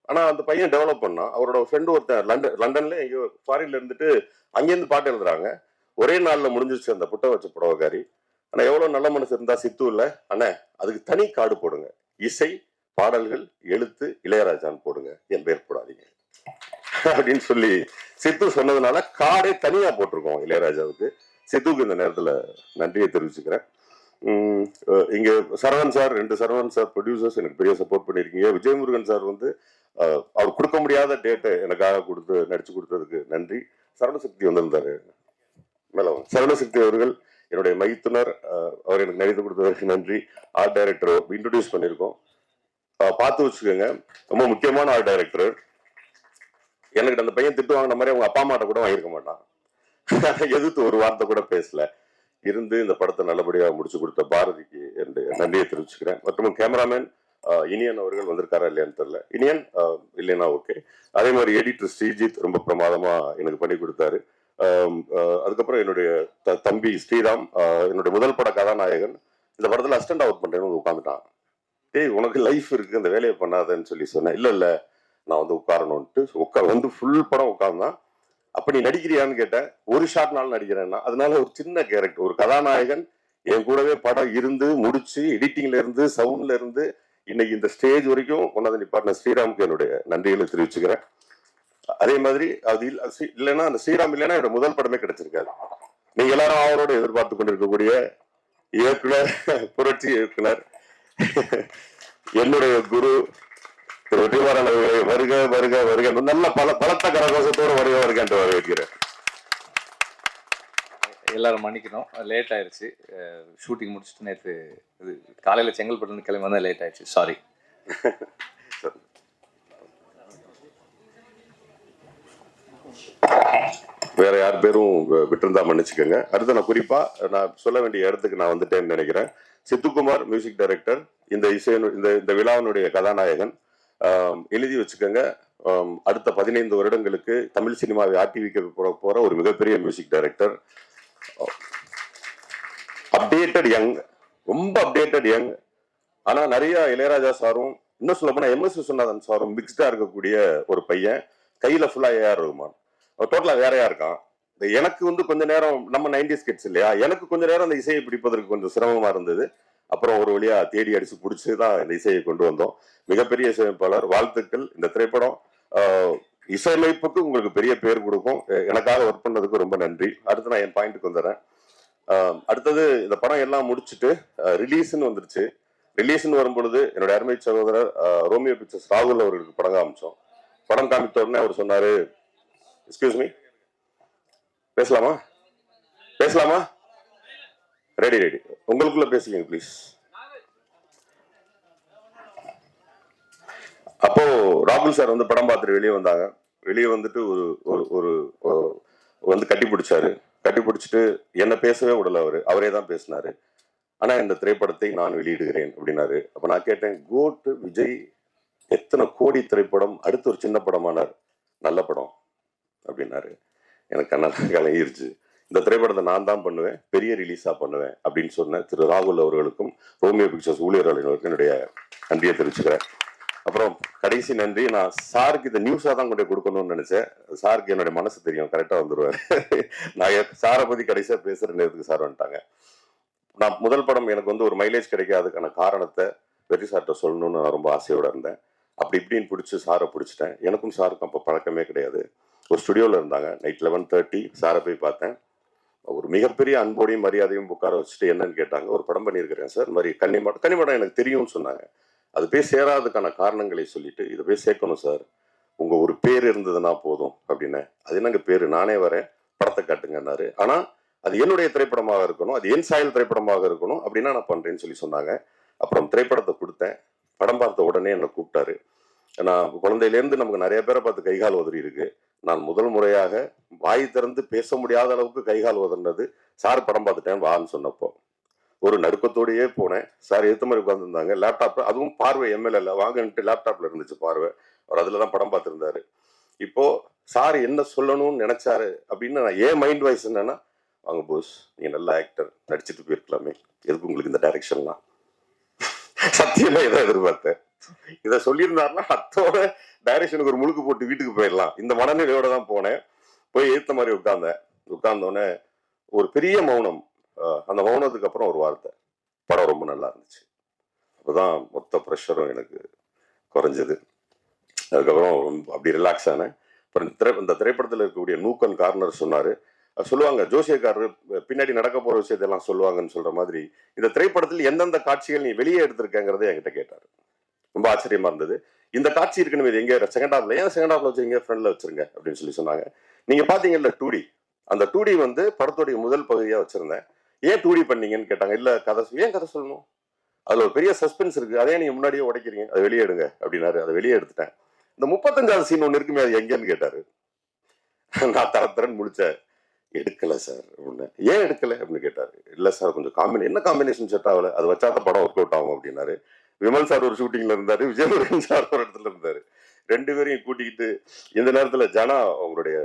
ஆனா அந்த பையன் டெவலப் பண்ணா. அவரோட ஃப்ரெண்டு ஒருத்தன் லண்டன்ல எங்கேயோ ஃபாரின்ல இருந்துட்டு அங்கேருந்து பாட்டு எழுதுறாங்க. ஒரே நாள்ல முடிஞ்சிருச்சு அந்த புட்ட வச்ச புடவைக்காரி. ஆனா எவ்வளவு நல்ல மனசு இருந்தா சித்து இல்ல அண்ணே, அதுக்கு தனி கார்டு போடுங்க, இசை, பாடல்கள், எழுத்து இளையராஜான்னு போடுங்க, என் பேர் போடாதீங்க அப்படின்னு சொல்லி சித்து சொன்னதுனால கார்டே தனியா போட்டிருக்கோம் இளையராஜாவுக்கு. சித்துக்கு இந்த நேரத்துல நன்றியை தெரிவிச்சுக்கிறேன். இங்க Saravanan sir, 2 Saravanan sir producers எனக்கு பெரிய சப்போர்ட் பண்ணிருக்கீங்க. விஜயமுருகன் சார் வந்து அவர் கொடுக்க முடியாத டேட்டை எனக்காக கொடுத்து நடிச்சு கொடுத்ததுக்கு நன்றி. சரவணசக்தி வந்திருந்தாரு மேல, சரவணசக்தி அவர்கள் என்னுடைய மைத்துனர், அவர் எனக்கு நடித்து கொடுத்ததற்கு நன்றி. ஆர்ட் டைரக்டர் இன்ட்ரோடியூஸ் பண்ணியிருக்கோம், பார்த்து வச்சுக்கோங்க, ரொம்ப முக்கியமான ஆர்ட் டைரக்டர். எனக்கு அந்த பையன் திட்டு வாங்கின மாதிரி அவங்க அப்பா அம்மாட்ட கூட வாங்கியிருக்க மாட்டான். எதிர்த்து ஒரு வார்த்தை கூட பேசல. இருந்து இந்த படத்தை நல்லபடியாக முடிச்சு கொடுத்த பாரதிக்கு என்னுடைய நன்றியை தெரிவிச்சுக்கிறேன். மற்றும் கேமராமேன் இனியன் அவர்கள் வந்திருக்காரா இல்லையான்னு தெரியல. இனியன் இல்லைன்னா ஓகே. அதே மாதிரி எடிட்டர் ஸ்ரீஜித் ரொம்ப பிரமாதமா எனக்கு பண்ணி கொடுத்தாரு. அதுக்கப்புறம் என்னுடைய தம்பி ஸ்ரீராம், என்னுடைய முதல் பட கதாநாயகன், இந்த படத்துல அசிஸ்டன்ட் ஒர்க் பண்றேன்னு உட்காந்துட்டான். டேய் உனக்கு லைஃப் இருக்கு, இந்த வேலையை பண்ணாதன்னு சொல்லி சொன்னேன். இல்ல நான் வந்து உட்காரணும்ட்டு வந்து ஃபுல் படம் உட்கார்ந்தான். அப்ப நீ நடிக்கிறியான்னு கேட்டேன். ஒரு ஷாட்னாலும் நடிக்கிறேன்னா, அதனால ஒரு சின்ன கேரக்டர், ஒரு கதாநாயகன் என் கூடவே படம் இருந்து முடிச்சு எடிட்டிங்ல இருந்து சவுண்ட்ல இருந்து இன்னைக்கு இந்த ஸ்டேஜ் வரைக்கும் கொண்டாந்து நிப்பாட்டின ஸ்ரீராமுக்கு என்னுடைய நன்றிகளை தெரிவிச்சுக்கிறேன். அதே மாதிரி அது இல்லைன்னா அந்த ஸ்ரீராம் இல்லைன்னா என்னோட முதல் படமே கிடைச்சிருக்காது. நீங்க எல்லாரும் அவரோட எதிர்பார்த்து கொண்டிருக்கக்கூடிய இயக்குனர், புரட்சி இயக்குனர், என்னுடைய குரு வெற்றிமாறன் அவர்களை வருக வருக வருக நல்ல பலத்த கரகோஷத்தோடு வருக வருக என்று வரவேற்கிறேன். எல்லாரும் மன்னிக்கணும், லேட் ஆயிடுச்சு. ஷூட்டிங் முடிச்சுட்டு நேற்று இது காலையில் செங்கல்பட்டு கிளம்பி வந்தால் லேட் ஆயிடுச்சு, சாரி. வேற யார் பேரும் விட்டுருந்தா மன்னிச்சுக்கோங்க. அடுத்து நான் குறிப்பா நான் சொல்ல வேண்டிய இடத்துக்கு நான் வந்துட்டேன்னு நினைக்கிறேன். சித்துக்குமார் மியூசிக் டைரக்டர், இந்த இந்த விழாவினுடைய கதாநாயகன். எழுதி வச்சுக்கோங்க, அடுத்த 15 வருடங்களுக்கு தமிழ் சினிமாவை ஆட்டி வைக்க போற ஒரு மிகப்பெரிய மியூசிக் டைரக்டர். அப்டேட்டட் யங், ரொம்ப அப்டேட்டட் யங். ஆனா நிறைய இளையராஜா சாரும், இன்னும் சொல்ல போனா எம்எஸ் விஸ்வநாதன் சாரும் மிக்ஸ்டா இருக்கக்கூடிய ஒரு பையன். கையில ஃபுல்லா ஏஆர் ரகுமான், டோட்டலா வேறையா இருக்கான். எனக்கு வந்து கொஞ்ச நேரம், நம்ம 90s கிட்ஸ் இல்லையா, எனக்கு கொஞ்ச நேரம் அந்த இசையை பிடிப்பதற்கு கொஞ்சம் சிரமமா இருந்தது. அப்புறம் ஒரு வழியா தேடி அடிச்சு பிடிச்சுதான் இந்த இசையை கொண்டு வந்தோம். மிகப்பெரிய இசையமைப்பாளர், வாழ்த்துக்கள். இந்த திரைப்படம் இசையமைப்புக்கு உங்களுக்கு பெரிய பேர் கொடுக்கும். எனக்காக ஒர்க் பண்ணதுக்கு ரொம்ப நன்றி. அடுத்து நான் என் பாயிண்ட்டுக்கு வந்துடுறேன். அடுத்தது இந்த படம் எல்லாம் முடிச்சுட்டு ரிலீஸ்ன்னு வந்துருச்சு. ரிலீஸ்ன்னு வரும்பொழுது என்னோட அருமை சகோதரர் ரோமியோ பிக்சர்ஸ் ராகுல் அவர்களுக்கு படம் காமிச்சோம். படம் காமித்த உடனே அவர் சொன்னாரு, எக்ஸ்கியூஸ் மீ, பேசலாமா? ரெடி, உங்களுக்குள்ள பேசிக்கங்க ப்ளீஸ். அப்போ ராகுல் சார் வந்து படம் பார்த்துட்டு வெளியே வந்தாங்க. வெளியே வந்துட்டு ஒரு வந்து கட்டி பிடிச்சிட்டு என்ன பேசவே விடல. அவரே தான் பேசினாரு. ஆனா இந்த திரைப்படத்தை நான் வெளியிடுகிறேன் அப்படின்னாரு. அப்ப நான் கேட்டேன், கோட் விஜய் எத்தனை கோடி திரைப்படம், அடுத்து ஒரு சின்ன படமானார், நல்ல படம் அப்படின்னாரு. எனக்கு கண்ணெல்லாம் கலங்கிருச்சு. இந்த திரைப்படத்தை நான் தான் பண்ணுவேன், பெரிய ரிலீஸா பண்ணுவேன் அப்படின்னு சொன்ன திரு ராகுல் அவர்களுக்கும் ரோமியோ பிக்சர்ஸ் ஊழியர்களுக்கும் என்னுடைய நன்றியை தெரிவிச்சுக்கிறேன். அப்புறம் கடைசி நன்றி, நான் சாருக்கு இதை நியூஸா தான் கொண்டு கொடுக்கணும்னு நினைச்சேன். சாருக்கு என்னுடைய மனசு தெரியும், கரெக்டா வந்துருவாரு. நான் சாரை பத்தி கடைசியா பேசுற நேரத்துக்கு சார் வந்துட்டாங்க. நான் முதல் படம் எனக்கு வந்து ஒரு மைலேஜ் கிடைக்காதுக்கான காரணத்தை வெற்றி சார்ட்ட சொல்லணும்னு நான் ரொம்ப ஆசையோட இருந்தேன். அப்படி இப்படின்னு பிடிச்சி சாரை பிடிச்சிட்டேன். எனக்கும் சாருக்கும் அப்போ பழக்கமே கிடையாது. ஒரு ஸ்டுடியோவில் இருந்தாங்க. நைட் 11:30 சாரை போய் பார்த்தேன். ஒரு மிகப்பெரிய அன்போடையும் மரியாதையும் உட்கார வச்சுட்டு என்னன்னு கேட்டாங்க. ஒரு படம் பண்ணியிருக்கிறேன் சார், இந்த மாதிரி கன்னிமடம் எனக்கு தெரியும்னு சொன்னாங்க. அது போய் சேராதுக்கான காரணங்களை சொல்லிட்டு, இதை போய் சேர்க்கணும் சார், உங்க ஒரு பேர் இருந்ததுன்னா போதும் அப்படின்னு. அது என்னங்க பேரு, நானே வரேன், படத்தை காட்டுங்கன்னாரு. ஆனா அது என்னுடைய திரைப்படமாக இருக்கணும், அது என் சாயல் திரைப்படமாக இருக்கணும் அப்படின்னா நான் பண்றேன்னு சொல்லி சொன்னாங்க. அப்புறம் திரைப்படத்தை கொடுத்தேன். படம் பார்த்த உடனே என்னை கூப்பிட்டாரு. நான் குழந்தையிலேருந்து நமக்கு நிறைய பேரை பார்த்து கைகால் உதறி இருக்கு. நான் முதல் முறையாக வாய் திறந்து பேச முடியாத அளவுக்கு கைகால் உதறினது சார் படம் பார்த்துட்டேன் வான்னு சொன்னப்போ. ஒரு நடுக்கத்தோடையே போனேன். சார் ஏற்ற மாதிரி உட்காந்துருந்தாங்க. லேப்டாப்ல, அதுவும் பார்வை எம்எல்ஏ வாங்கன்ட்டு லேப்டாப்ல இருந்துச்சு பார்வை. அவர் அதுலதான் படம் பார்த்துருந்தாரு. இப்போ சார் என்ன சொல்லணும்னு நினைச்சாரு அப்படின்னு நான் ஏன் மைண்ட் வாய்ஸ் என்னன்னா, வாங்க போஸ், நீங்க நல்ல ஆக்டர், நடிச்சுட்டு போயிருக்கலாமே, எதுக்கு உங்களுக்கு இந்த டைரக்ஷன்லாம். சத்தியமா இதை எதிர்பார்த்தேன். இதை சொல்லியிருந்தாருன்னா அத்தோட டைரக்ஷனுக்கு ஒரு முழுக்கு போட்டு வீட்டுக்கு போயிடலாம், இந்த மனநிலையோட தான் போனேன். போய் ஏத்த மாதிரி உட்கார்ந்தோடனே ஒரு பெரிய மௌனம். அந்த மௌனத்துக்கு அப்புறம் ஒரு வார்த்தை, படம் ரொம்ப நல்லா இருந்துச்சு. அப்போதான் மொத்த ப்ரெஷரும் எனக்கு குறைஞ்சது. அதுக்கப்புறம் அப்படி ரிலாக்ஸ் ஆனேன். அப்புறம் இந்த திரைப்படத்தில் இருக்கக்கூடிய நூக்கன் கார்னர் சொன்னாரு. சொல்லுவாங்க ஜோசியக்காரர் பின்னாடி நடக்க போற விஷயத்தெல்லாம் சொல்லுவாங்கன்னு சொல்ற மாதிரி, இந்த திரைப்படத்தில் எந்தெந்த காட்சிகள் நீ வெளியே எடுத்திருக்கங்கிறத என்கிட்ட கேட்டாரு. ரொம்ப ஆச்சரியமா இருந்தது. இந்த காட்சி இருக்கணும், இது எங்க செகண்ட் ஹாஃப்ல, ஏன் செகண்ட் ஹாஃப்ல வச்சிருங்க, ஃப்ரண்ட்ல வச்சிருங்க அப்படின்னு சொல்லி சொன்னாங்க. நீங்க பாத்தீங்கல்ல 2D, அந்த 2D வந்து படத்துடைய முதல் பகுதியா வச்சிருந்தேன். ஏன் 2D பண்ணீங்கன்னு கேட்டாங்க. இல்ல கதை, ஏன் கதை சொல்லணும், அதுல ஒரு பெரிய சஸ்பென்ஸ் இருக்கு, அதே நீங்க முன்னாடியே உடைக்கிறீங்க, அதை வெளியே எடுங்க அப்படின்னாரு. அதை வெளியே எடுத்துட்டேன். இந்த 35வது சீன் ஒண்ணு இருக்குமே, அது எங்கன்னு கேட்டாரு. நான் தரத்தரன்னு முடிச்சேன். எடுக்கல சார் அப்படின்னு. ஏன் எடுக்கல அப்படின்னு கேட்டாரு. இல்ல சார் கொஞ்சம் என்ன காம்பினேஷன் செட் ஆகல, அது வச்சா தான் படம் ஒர்க் அவுட் ஆகும் அப்படின்னாரு. விமல் சார் ஒரு ஷூட்டிங்ல இருந்தாரு, விஜயமுருகன் சார் ஒரு இடத்துல இருந்தாரு. 2 பேரையும் கூட்டிக்கிட்டு இந்த நேரத்துல ஜனா அவங்களுடைய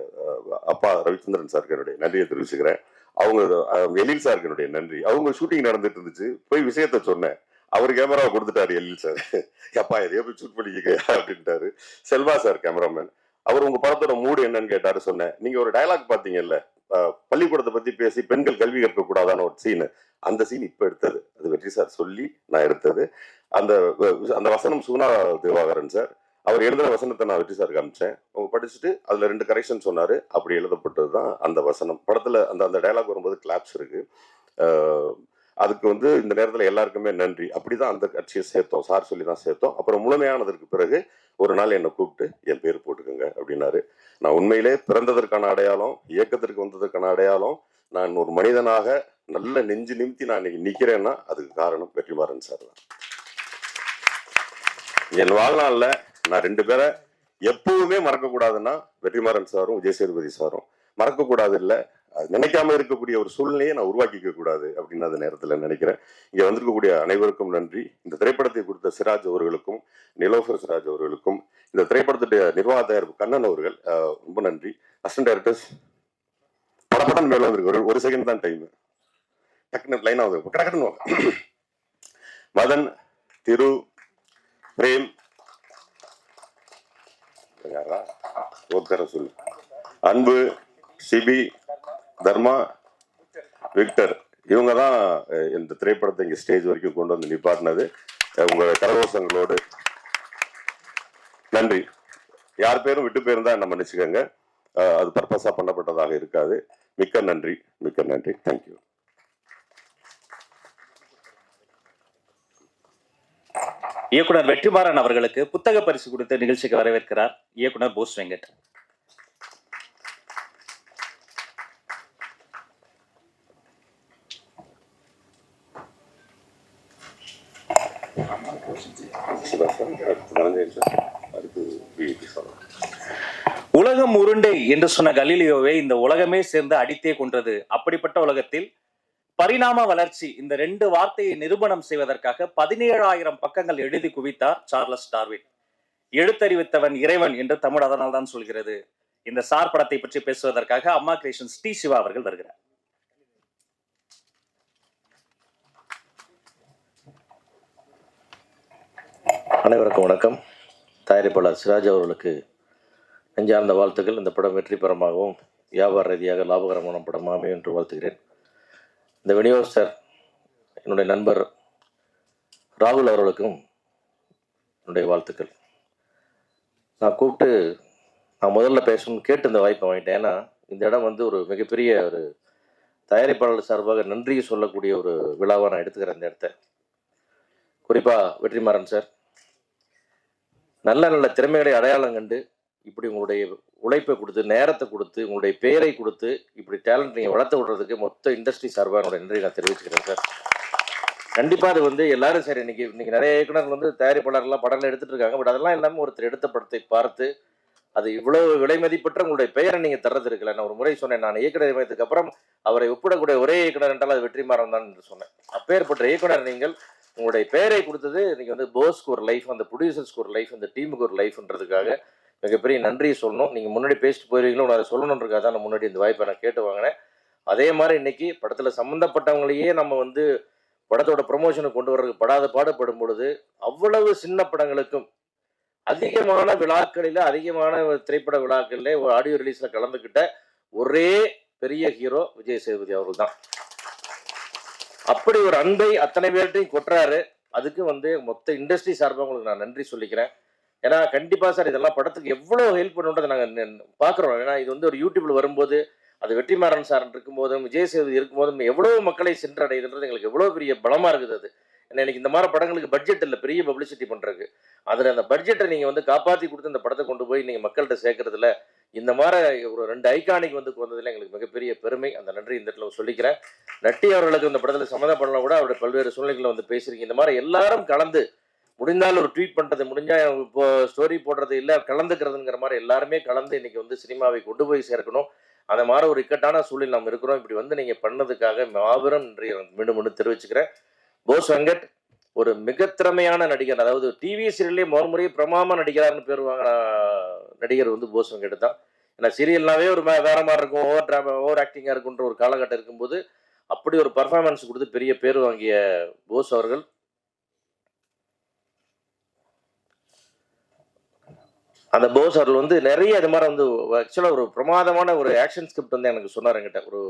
அப்பா ரவிச்சந்திரன் சாருக்கு என்னுடைய நன்றியை தெரிவிச்சுக்கிறேன். அவங்க எழில் சாருக்கு என்னுடைய நன்றி. அவங்க ஷூட்டிங் நடந்துட்டு இருந்துச்சு, போய் விஷயத்த சொன்னேன். அவர் கேமராவை கொடுத்துட்டாரு எழில் சார். அப்பா எதையோ போய் ஷூட் பண்ணிக்க அப்படின்ட்டாரு. செல்வா சார் கேமராமேன், அவர் உங்க படத்தோட மூடு என்னன்னு கேட்டாரு. சொன்னேன், நீங்க ஒரு டயலாக் பாத்தீங்கல்ல, பள்ளிக்கூடத்தை பத்தி பேசி பெண்கள் கல்வி கற்க கூடாதான ஒரு சீன், அந்த சீன் இப்ப எடுத்தது, அது வெற்றி சார் சொல்லி நான் எடுத்தது. அந்த அந்த வசனம் சுகுணா திவாகரன் சார், அவர் எழுதுன வசனத்தை நான் வெற்றி சார் காமிச்சேன். அவங்க படிச்சுட்டு அதுல 2 கரெக்ஷன் சொன்னாரு. அப்படி எழுதப்பட்டது தான் அந்த வசனம். படத்துல அந்த அந்த டயலாக் வரும்போது கிளாப்ஸ் இருக்கு. அதுக்கு இந்த நேரத்துல எல்லாருக்குமே நன்றி. அப்படிதான் அந்த கட்சியை சேர்த்தோம், சார் சொல்லி தான் சேர்த்தோம். அப்புறம் முழுமையானதற்கு பிறகு ஒரு நாள் என்னை கூப்பிட்டு என் பேர் போட்டுக்கோங்க அப்படின்னாரு. நான் உண்மையிலே பிறந்ததற்கான அடையாளம், இயக்கத்திற்கு வந்ததற்கான அடையாளம், நான் ஒரு மனிதனாக நல்ல நெஞ்சு நிமித்தி நான் இன்னைக்கு நிக்கிறேன்னா அதுக்கு காரணம் வெற்றிமாறன் சார் தான். என் வாழ்நாள்ல நான் 2 பேரை எப்பவுமே மறக்க கூடாதுன்னா வெற்றிமாறன் சாரும் விஜய் சேதுபதி சாரும். மறக்க கூடாது இல்ல, அது நினைக்காம இருக்கக்கூடிய ஒரு சூழ்நிலையை நான் உருவாக்கிக்க கூடாது அப்படின்னு அந்த நேரத்துல நினைக்கிறேன். இங்க வந்திருக்கக்கூடிய அனைவருக்கும் நன்றி. இந்த திரைப்படத்தை கொடுத்த சிராஜ் அவர்களுக்கும், நிலோஃபர் சிராஜ் அவர்களுக்கும், இந்த திரைப்படத்துடைய நிர்வாக தயாரிப்பு கண்ணன் அவர்கள், ரொம்ப நன்றி. அசிஸ்டன்ட் டைரக்டர்ஸ் படப்படம் மேல வந்திருக்கு, ஒரு செகண்ட் தான் டைம், டக்குனு லைனா வந்து கடக்கணும். மதன், திரு, பிரேம், சொல்லு, அன்பு, சிபி, தர்மா, விக்டர், இவங்க தான் இந்த திரைப்படத்தை இங்க ஸ்டேஜ் வரைக்கும் கொண்டு வந்து நிப்பாட்டினது. உங்க கரகோஷங்களோடு நன்றி. யார் பேரும் விட்டு போயிருந்தா என்ன மன்னிச்சுக்கோங்க, அது பர்பஸா பண்ணப்பட்டதாக இருக்காது. மிக்க நன்றி, மிக்க நன்றி. தேங்க்யூ. இயக்குனர் வெற்றிமாறன் அவர்களுக்கு புத்தக பரிசு கொடுத்த நிகழ்ச்சிக்கு வரவேற்கிறார் இயக்குனர் போஸ் வெங்கட். உலகம் உருண்டை என்று சொன்ன கலீலியோவை இந்த உலகமே சேர்ந்து அடித்தே கொன்றது. அப்படிப்பட்ட உலகத்தில் பரிணாம வளர்ச்சி இந்த 2 வார்த்தையை நிரூபணம் செய்வதற்காக 17,000 பக்கங்கள் எழுதி குவித்தார் சார்லஸ் டார்வின். எழுத்தறிவித்தவன் இறைவன் என்று தமிழ் அதனால் தான் சொல்கிறது. இந்த சார் படத்தை பற்றி பேசுவதற்காக அம்மா கிரியேஷன்ஸ் டி சிவா அவர்கள் வருகிறார். அனைவருக்கும் வணக்கம். தயாரிப்பாளர் சிராஜ் அவர்களுக்கு நெஞ்சார்ந்த வாழ்த்துக்கள். இந்த படம் வெற்றி பெறமாகவும் வியாபார ரீதியாக லாபகரமான படமாகும் என்று வாழ்த்துகிறேன். இந்த விநியோகஸ்தர் என்னுடைய நண்பர் ராகுல் அவர்களுக்கும் என்னுடைய வாழ்த்துக்கள். நான் முதல்ல பேசணும்னு கேட்டு இந்த வாய்ப்பை வாங்கிட்டேன். ஏன்னா இந்த இடம் ஒரு மிகப்பெரிய ஒரு தயாரிப்பாளர் சார்பாக நன்றி சொல்லக்கூடிய ஒரு விழாவாக நான் எடுத்துக்கிறேன் இந்த இடத்த. குறிப்பாக வெற்றிமாறன் சார், நல்ல நல்ல திறமைகளை அடையாளம் கண்டு இப்படி உங்களுடைய உழைப்பை கொடுத்து, நேரத்தை கொடுத்து, உங்களுடைய பெயரை கொடுத்து, இப்படி டேலண்ட் நீங்கள் வளர்த்து விடுறதுக்கு மொத்த இண்டஸ்ட்ரி சார்பாக என்னோட நன்றி நான் தெரிவிச்சுக்கிறேன் சார். கண்டிப்பாக அது எல்லாரும் சரி, இன்னைக்கு நிறைய இயக்குனர் தயாரிப்பாளர்லாம் படங்கள் எடுத்துட்டு இருக்காங்க. பட் அதெல்லாம் இல்லாமல் ஒருத்தர் எடுத்த படத்தை பார்த்து அது இவ்வளவு விலை மதிப்பற்ற உங்களுடைய பெயரை நீங்கள் தர்றது இருக்குல்ல. நான் ஒரு முறை சொன்னேன், நான் இயக்குனர் நியமனத்துக்கு அப்புறம் அவரை ஒப்பிடக்கூடிய ஒரே இயக்குனர் என்றால் அது வெற்றிமாறன் தான் என்று சொன்னேன். அப்பேற்பட்ட இயக்குனர் நீங்கள் உங்களுடைய பெயரை கொடுத்தது இன்னைக்கு போஸ்க்கு ஒரு லைஃப், அந்த ப்ரொடியூசர்ஸ்க்கு ஒரு லைஃப், அந்த டீமுக்கு ஒரு லைஃப்ன்றதுக்காக மிகப்பெரிய நன்றியை சொல்லணும். நீங்கள் முன்னாடி பேசிட்டு போயிருவீங்களோ, அதை சொல்லணுன்றதுக்காக தான் நான் முன்னாடி இந்த வாய்ப்பை நான் கேட்டு வாங்கினேன். அதே மாதிரி இன்னைக்கு படத்தில் சம்மந்தப்பட்டவங்களையே நம்ம படத்தோட ப்ரொமோஷனுக்கு கொண்டு வர்றதுக்கு படாத பாடுபடும் பொழுது அவ்வளவு சின்ன படங்களுக்கும் அதிகமான விழாக்களில், அதிகமான திரைப்பட விழாக்களில் ஒரு ஆடியோ ரிலீஸில் கலந்துக்கிட்ட ஒரே பெரிய ஹீரோ விஜய் சேதுபதி அவர்கள் தான். அப்படி ஒரு அன்பை அத்தனை பேர்ட்டையும் கொட்டுறாரு. அதுக்கு மொத்த இண்டஸ்ட்ரி சார்பாக உங்களுக்கு நான் நன்றி சொல்லிக்கிறேன். ஏன்னா கண்டிப்பாக சார் இதெல்லாம் படத்துக்கு எவ்வளோ ஹெல்ப் பண்ணுன்றதை நாங்கள் பார்க்குறோம். ஏன்னா இது ஒரு யூடியூப்ல வரும்போது, அது வெற்றிமாறன் சார் இருக்கும்போதும் விஜய் சேதுபதி இருக்கும்போதும் எவ்வளோ மக்களை சென்றடையுதுன்றது எங்களுக்கு எவ்வளோ பெரிய பலமாக இருக்குது. அது ஏன்னா எனக்கு இந்த மாதிரி படங்களுக்கு பட்ஜெட் இல்லை பெரிய பப்ளிசிட்டி பண்ணுறதுக்கு. அதில் அந்த பட்ஜெட்டை நீங்கள் காப்பாற்றி கொடுத்து இந்த படத்தை கொண்டு போய் நீங்கள் மக்கள்கிட்ட சேர்க்கறதுல இந்த மாதிரி ஒரு 2 ஐகானிக் வந்ததில் எங்களுக்கு மிகப்பெரிய பெருமை. அந்த நன்றி இந்த இடத்துல சொல்லிக்கிறேன். நட்டி அவர்களுக்கு இந்த படத்தில் சம்மதம் பண்ணலாம் கூட அவருடைய பல்வேறு சூழ்நிலைகளில் பேசுறீங்க. இந்த மாதிரி எல்லாரும் கலந்து முடிந்தால் ஒரு ட்வீட் பண்ணுறது, முடிஞ்சால் இப்போ ஸ்டோரி போடுறது இல்லை கலந்துக்கிறதுங்கிற மாதிரி எல்லாருமே கலந்து இன்னைக்கு சினிமாவை கொண்டு போய் சேர்க்கணும். அந்த மாதிரி ஒரு இக்கட்டான சூழலில் நாம் இருக்கிறோம். இப்படி வந்து நீங்கள் பண்ணதுக்காக மாபெரும் நன்றி மீண்டும் மீண்டும் தெரிவிச்சுக்கிறேன். போஸ் வெங்கட் ஒரு மிக திறமையான நடிகர். அதாவது டிவி சீரியல்லே முறையே பிரமாமா நடிகரார்னு பேர் வாங்கின நடிகர் வந்து போஸ் வெங்கட் தான். ஏன்னா சீரியல்னாவே ஒரு வேற மாதிரி இருக்கும், ஓவர் ஆக்டிங்காக இருக்குன்ற ஒரு காலகட்டம் இருக்கும்போது அப்படி ஒரு பர்ஃபார்மன்ஸ் கொடுத்து பெரிய பேர் வாங்கிய போஸ் அவர்கள் அந்த போஸ் அவர்கள் வந்து நிறைய இது மாதிரி வந்து ஆக்சுவலாக ஒரு பிரமாதமான ஒரு ஆக்ஷன் ஸ்கிரிப்ட் வந்து எனக்கு சொன்னார் என்கிட்ட. ஒரு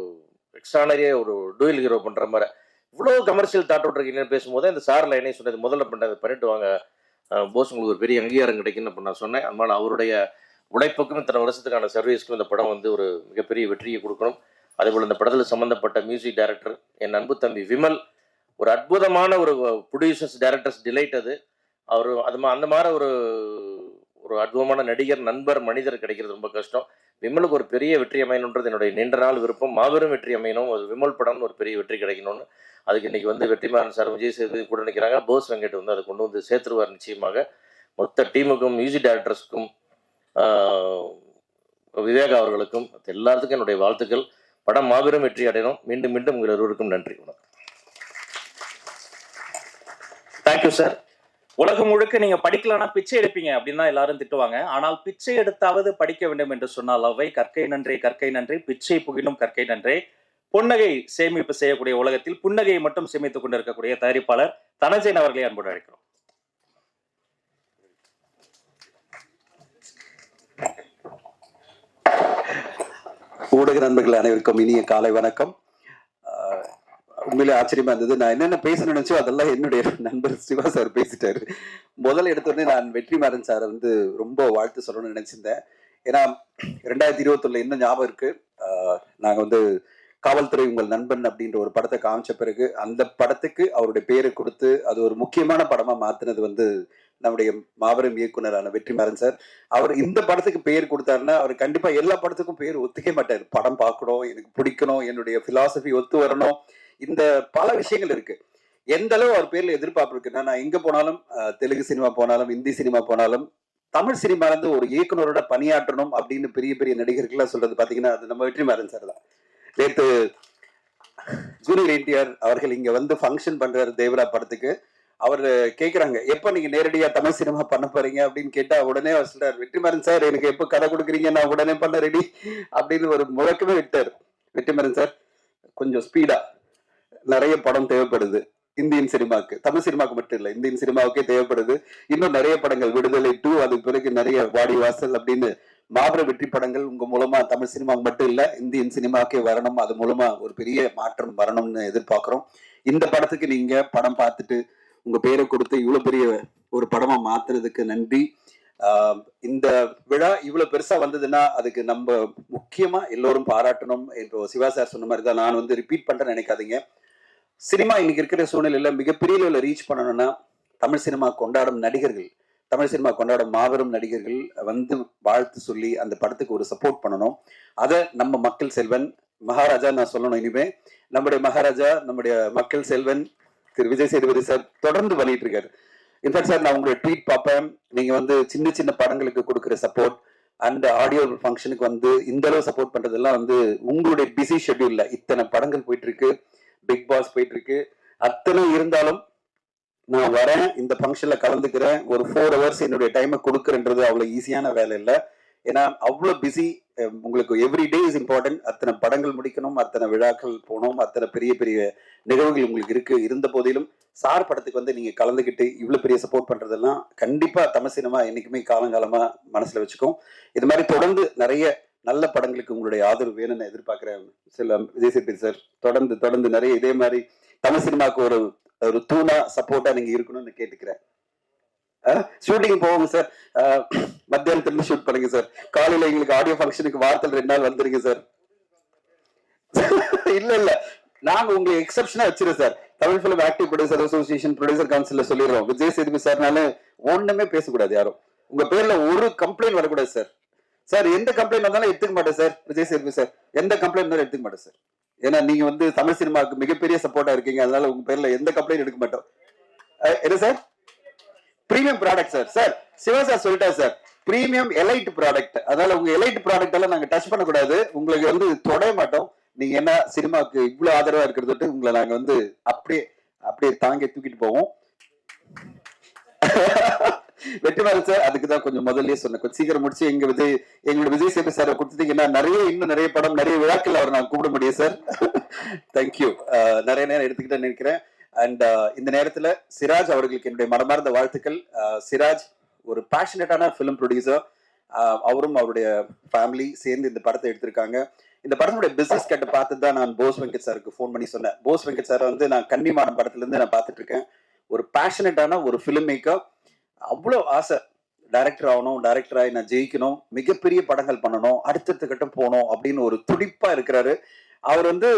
எக்ஸ்ட்ரானரியே ஒரு டூயல் ஹீரோ பண்ணுற மாதிரி இவ்வளோ கமர்ஷியல் தாட் விட்ருக்கீங்கன்னு பேசும்போது இந்த சார் லைனே சொன்னது முதல்ல பண்ணிட்டு வாங்க போஸ், உங்களுக்கு ஒரு பெரிய அங்கீகாரம் கிடைக்குன்னு நான் சொன்னேன். அதனால அவருடைய உழைப்புக்கும் இத்தனை வருஷத்துக்கான சர்வீஸ்க்கும் இந்த படம் வந்து ஒரு மிகப்பெரிய வெற்றியை கொடுக்கணும். அதேபோல் இந்த படத்தில் சம்மந்தப்பட்ட மியூசிக் டைரக்டர் என் அன்பு தம்பி விமல் ஒரு அற்புதமான ஒரு ப்ரொடியூசர்ஸ் டைரக்டர்ஸ் டிலைட். அது அவர் அந்த மாதிரி ஒரு அற்புதமான நடிகர், நண்பர், மனிதர் கிடைக்கிறது ரொம்ப கஷ்டம். விமலுக்கு ஒரு பெரிய வெற்றி அமையணுன்றது என்னுடைய நீண்ட நாள் விருப்பம். மாபெரும் வெற்றி அமையணும், ஒரு விமல் படம்னு ஒரு பெரிய வெற்றி கிடைக்கணும்னு. அதுக்கு இன்னைக்கு வந்து வெற்றிமாறன் சார், விஜய் சேதுபதி கூட நிற்கிறாங்க. போஸ் வெங்கட் வந்து அதை கொண்டு வந்து சேர்த்துருவார் நிச்சயமாக. மொத்த டீமுக்கும், மியூசிக் டைரக்டர்ஸுக்கும், விவேகா அவர்களுக்கும், எல்லாத்துக்கும் என்னுடைய வாழ்த்துக்கள். படம் மாபெரும் வெற்றி அடையணும். மீண்டும் மீண்டும் உங்கள் இருவருக்கும் நன்றி. வணக்கம். Thank you sir. உலகம் முழுக்க நீங்க படிக்கலன்னா பிச்சை எடுப்பீங்க அப்படின்னு தான் எல்லாரும் திட்டுவாங்க. ஆனால் பிச்சை எடுத்தாவது படிக்க வேண்டும் என்று சொன்னால் அவை கற்கை நன்றே கற்கை நன்றே, பிச்சை புகினும் கற்கை நன்றே. புன்னகை சேமிப்பு செய்யக்கூடிய உலகத்தில் புன்னகையை மட்டும் சேமித்துக் கொண்டிருக்கக்கூடிய தயாரிப்பாளர் தனஞ்சயன் அவர்களை அன்போடு அழைக்கிறோம். ஊடக நண்பர்கள் அனைவருக்கும் இனிய காலை வணக்கம். உண்மையிலே ஆச்சரியமா இருந்தது. நான் என்னென்ன பேச நினைச்சோ அதெல்லாம் என்னுடைய நண்பர் சிவா சார் பேசிட்டாரு. முதல்ல எடுத்தோடனே நான் வெற்றிமாறன் சாரை வந்து ரொம்ப வாழ்த்து சொல்லணும்னு நினைச்சிருந்தேன். ஏன்னா 2021 இன்னும் ஞாபகம் இருக்கு. நாங்கள் வந்து காவல்துறை உங்கள் நண்பன் அப்படின்ற ஒரு படத்தை காமிச்ச பிறகு அந்த படத்துக்கு அவருடைய பேரை கொடுத்து அது ஒரு முக்கியமான படமா மாத்தினது வந்து நம்முடைய மாபெரும் இயக்குனரான வெற்றிமாறன் சார். அவர் இந்த படத்துக்கு பேர் கொடுத்தாருன்னா அவர் கண்டிப்பா எல்லா படத்துக்கும் பேர் ஒத்துக்க மாட்டார். படம் பார்க்கணும், எனக்கு பிடிக்கணும், என்னுடைய பிலாசபி ஒத்து வரணும், இந்த பல விஷயங்கள் இருக்கு. எந்த அளவு அவர் பேர்ல எதிர்பார்ப்பு இருக்குன்னா, நான் எங்க போனாலும், தெலுங்கு சினிமா போனாலும், இந்தி சினிமா போனாலும், தமிழ் சினிமால இருந்து ஒரு இயக்குனரோட பணியாற்றணும் அப்படின்னு பெரிய பெரிய நடிகர்கள்லாம் சொல்றது பாத்தீங்கன்னா அது நம்ம வெற்றிமாறன் சார் தான். நேற்று ஜூனியர் என்டிஆர் அவர்கள் இங்க வந்து ஃபங்க்ஷன் பண்றாரு தேவரா படத்துக்கு. அவர் கேட்குறாங்க, எப்போ நீங்க நேரடியா தமிழ் சினிமா பண்ண போறீங்க அப்படின்னு கேட்டா உடனே அவர் சொல்றாரு, வெற்றிமாறன் சார் எனக்கு எப்போ கதை கொடுக்குறீங்க, நான் உடனே பண்ண ரெடி அப்படின்னு ஒரு முழக்கமே விட்டார். வெற்றிமாறன் சார் கொஞ்சம் ஸ்பீடா, நிறைய படம் தேவைப்படுது இந்தியன் சினிமாவுக்கு, தமிழ் சினிமாவுக்கு மட்டும் இல்லை, இந்தியன் சினிமாவுக்கே தேவைப்படுது. இன்னும் நிறைய படங்கள், விடுதலை 2, அதுக்கு பிறகு நிறைய வாடி வாசல் அப்படின்னு மாபெரும் வெற்றி படங்கள் உங்க மூலமா தமிழ் சினிமாவுக்கு மட்டும் இல்ல இந்தியன் சினிமாவுக்கே வரணும். அது மூலமா ஒரு பெரிய மாற்றம் வரணும்னு எதிர்பார்க்கிறோம். இந்த படத்துக்கு நீங்க படம் பார்த்துட்டு உங்க பேரை கொடுத்து இவ்வளவு பெரிய ஒரு படமா மாத்துறதுக்கு நன்றி. இந்த விழா இவ்வளவு பெருசா வந்ததுன்னா அதுக்கு நம்ம முக்கியமா எல்லோரும் பாராட்டணும். இப்போ சிவா சார் சொன்ன மாதிரி தான், நான் வந்து ரிப்பீட் பண்றேன்னு நினைக்காதீங்க. சினிமா இன்னைக்கு இருக்கிற சூழ்நிலையில மிகப்பெரிய லெவலில் ரீச் பண்ணணும்னா தமிழ் சினிமா கொண்டாடும் நடிகர்கள், தமிழ் சினிமா கொண்டாடும் மாபெரும் நடிகர்கள் வந்து வாழ்த்து சொல்லி அந்த படத்துக்கு ஒரு சப்போர்ட் பண்ணணும். அதை நம்ம மக்கள் செல்வன் மகாராஜா நான் சொல்லணும். இனிமே நம்முடைய மகாராஜா, நம்முடைய மக்கள் செல்வன் திரு விஜய் சேதுபதி சார் தொடர்ந்து பண்ணிட்டு இருக்காரு. இன்ஃபேக்ட் சார், நான் உங்களுடைய ட்வீட் பார்ப்பேன், நீங்க வந்து சின்ன சின்ன படங்களுக்கு கொடுக்குற சப்போர்ட் அண்ட் ஆடியோ ஃபங்க்ஷனுக்கு வந்து இந்த அளவு சப்போர்ட் பண்றதெல்லாம் வந்து உங்களுடைய பிஸி ஷெட்யூல்ல இத்தனை படங்கள் போயிட்டு இருக்கு, பிக் பாஸ் போயிட்டு இருக்கு, அத்தனை இருந்தாலும் நான் வரேன், இந்த ஃபங்க்ஷன்ல கலந்துக்கிறேன், ஒரு 4 hours என்னுடைய டைமை கொடுக்குறேன்றது அவ்வளவு ஈஸியான வேலை இல்லை. ஏன்னா அவ்வளோ பிஸி. உங்களுக்கு எவ்ரி டே இஸ் இம்பார்ட்டன்ட். அத்தனை படங்கள் முடிக்கணும், அத்தனை விழாக்கள் போகணும், அத்தனை பெரிய பெரிய நிகழ்வுகள் உங்களுக்கு இருக்கு. இருந்த போதிலும் சார் படத்துக்கு வந்து நீங்க கலந்துக்கிட்டு இவ்வளவு பெரிய சப்போர்ட் பண்றதெல்லாம் கண்டிப்பா தமிழ் சினிமா என்னைக்குமே காலங்காலமா மனசுல வச்சுக்கும். இது மாதிரி தொடர்ந்து நிறைய நல்ல படங்களுக்கு உங்களுடைய ஆதரவு வேணும்னு எதிர்பார்க்கிறேன். சில விஜய் சேதுபதி சார் தொடர்ந்து நிறைய இதே மாதிரி தமிழ் சினிமாவுக்கு ஒரு தூணா சப்போர்ட்டா நீங்க இருக்கணும்னு கேட்டுக்கிறேன். ஷூட்டிங் போவோங்க சார், மத்தியானத்துல ஷூட் பண்ணுங்க சார், காலையில எங்களுக்கு ஆடியோ ஃபங்க்ஷனுக்கு வாரத்தில் 2 நாள் வந்துருங்க சார். இல்ல நாங்க உங்களுக்கு எக்ஸப்ஷனா வச்சிருக்கோம் sir. Tamil film active producer association producer கவுன்சில்ல சொல்லிடுறோம், விஜய் சேதுபதி சார்னால ஒண்ணுமே பேசக்கூடாது, யாரும் உங்க பேர்ல ஒரு கம்ப்ளைண்ட் வரக்கூடாது சார். சார் எந்த கம்ப்ளைண்ட் வந்தாலும் எடுத்துக்க மாட்டேன் சார். விஜய் சேதுபதி சார் எந்த கம்ப்ளைண்ட் இருந்தாலும் எடுத்துக்க மாட்டேன் சார். ஏன்னா நீங்க வந்து தமிழ் சினிமாவுக்கு மிகப்பெரிய சப்போர்ட்டா இருக்கீங்க, அதனால உங்க பேர்ல எந்த கம்ப்ளைண்ட் எடுக்க மாட்டோம். என்ன sir, premium product sir. Sir Siva sir சொல்லிட்டா சார், பிரீமியம் எலைட் ப்ராடக்ட். அதனால உங்க எலைட் ப்ராடக்ட் எல்லாம் நாங்க டச் பண்ணக்கூடாது. உங்களுக்கு வந்து தொட மாட்டோம். நீங்க என்ன சினிமாவுக்கு இவ்வளவு ஆதரவா இருக்கிறது உங்களை நாங்க வந்து அப்படியே அப்படியே தாங்கி தூக்கிட்டு போவோம். வெற்றிமாறன் சார், அதுக்குதான் கொஞ்சம் முதல்லயே சொன்னேன், கொஞ்சம் சீக்கிரம் முடிச்சு எங்களோட விஜய் சேது சாரை கொடுத்துட்டீங்கன்னா இன்னும் நிறைய படம், நிறைய விழாக்கள் அவர் நான் கூப்பிட முடியும் சார். தேங்க்யூ. நிறைய நேரம் எடுத்துக்கிட்டேன்னு நினைக்கிறேன். அண்ட் இந்த நேரத்துல சிராஜ் அவர்களுக்கு என்னுடைய மனமார்ந்த வாழ்த்துக்கள். சிராஜ் ஒரு பேஷனேட்டான ஃபிலிம் ப்ரொடியூசர். அவரும் அவருடைய ஃபேமிலி சேர்ந்து இந்த படத்தை எடுத்திருக்காங்க. இந்த படத்துடைய பிசினஸ் கட்ட பார்த்து தான் நான் போஸ் வெங்கட் சாருக்கு ஃபோன் பண்ணி சொன்னேன். போஸ் வெங்கட் சாரை வந்து நான் கன்னிமாடம் படத்துல இருந்து நான் பார்த்துட்டு இருக்கேன். ஒரு பேஷனேட்டான ஒரு ஃபிலிம் மேக்கர். அவ்வளோ ஆசை, டைரக்டர் ஆகணும், டைரக்டராகி நான் ஜெயிக்கணும், மிகப்பெரிய படங்கள் பண்ணணும், அடுத்தடுத்த கட்டம் போகணும் அப்படின்னு ஒரு துடிப்பா இருக்கிறாரு. அவர் வந்து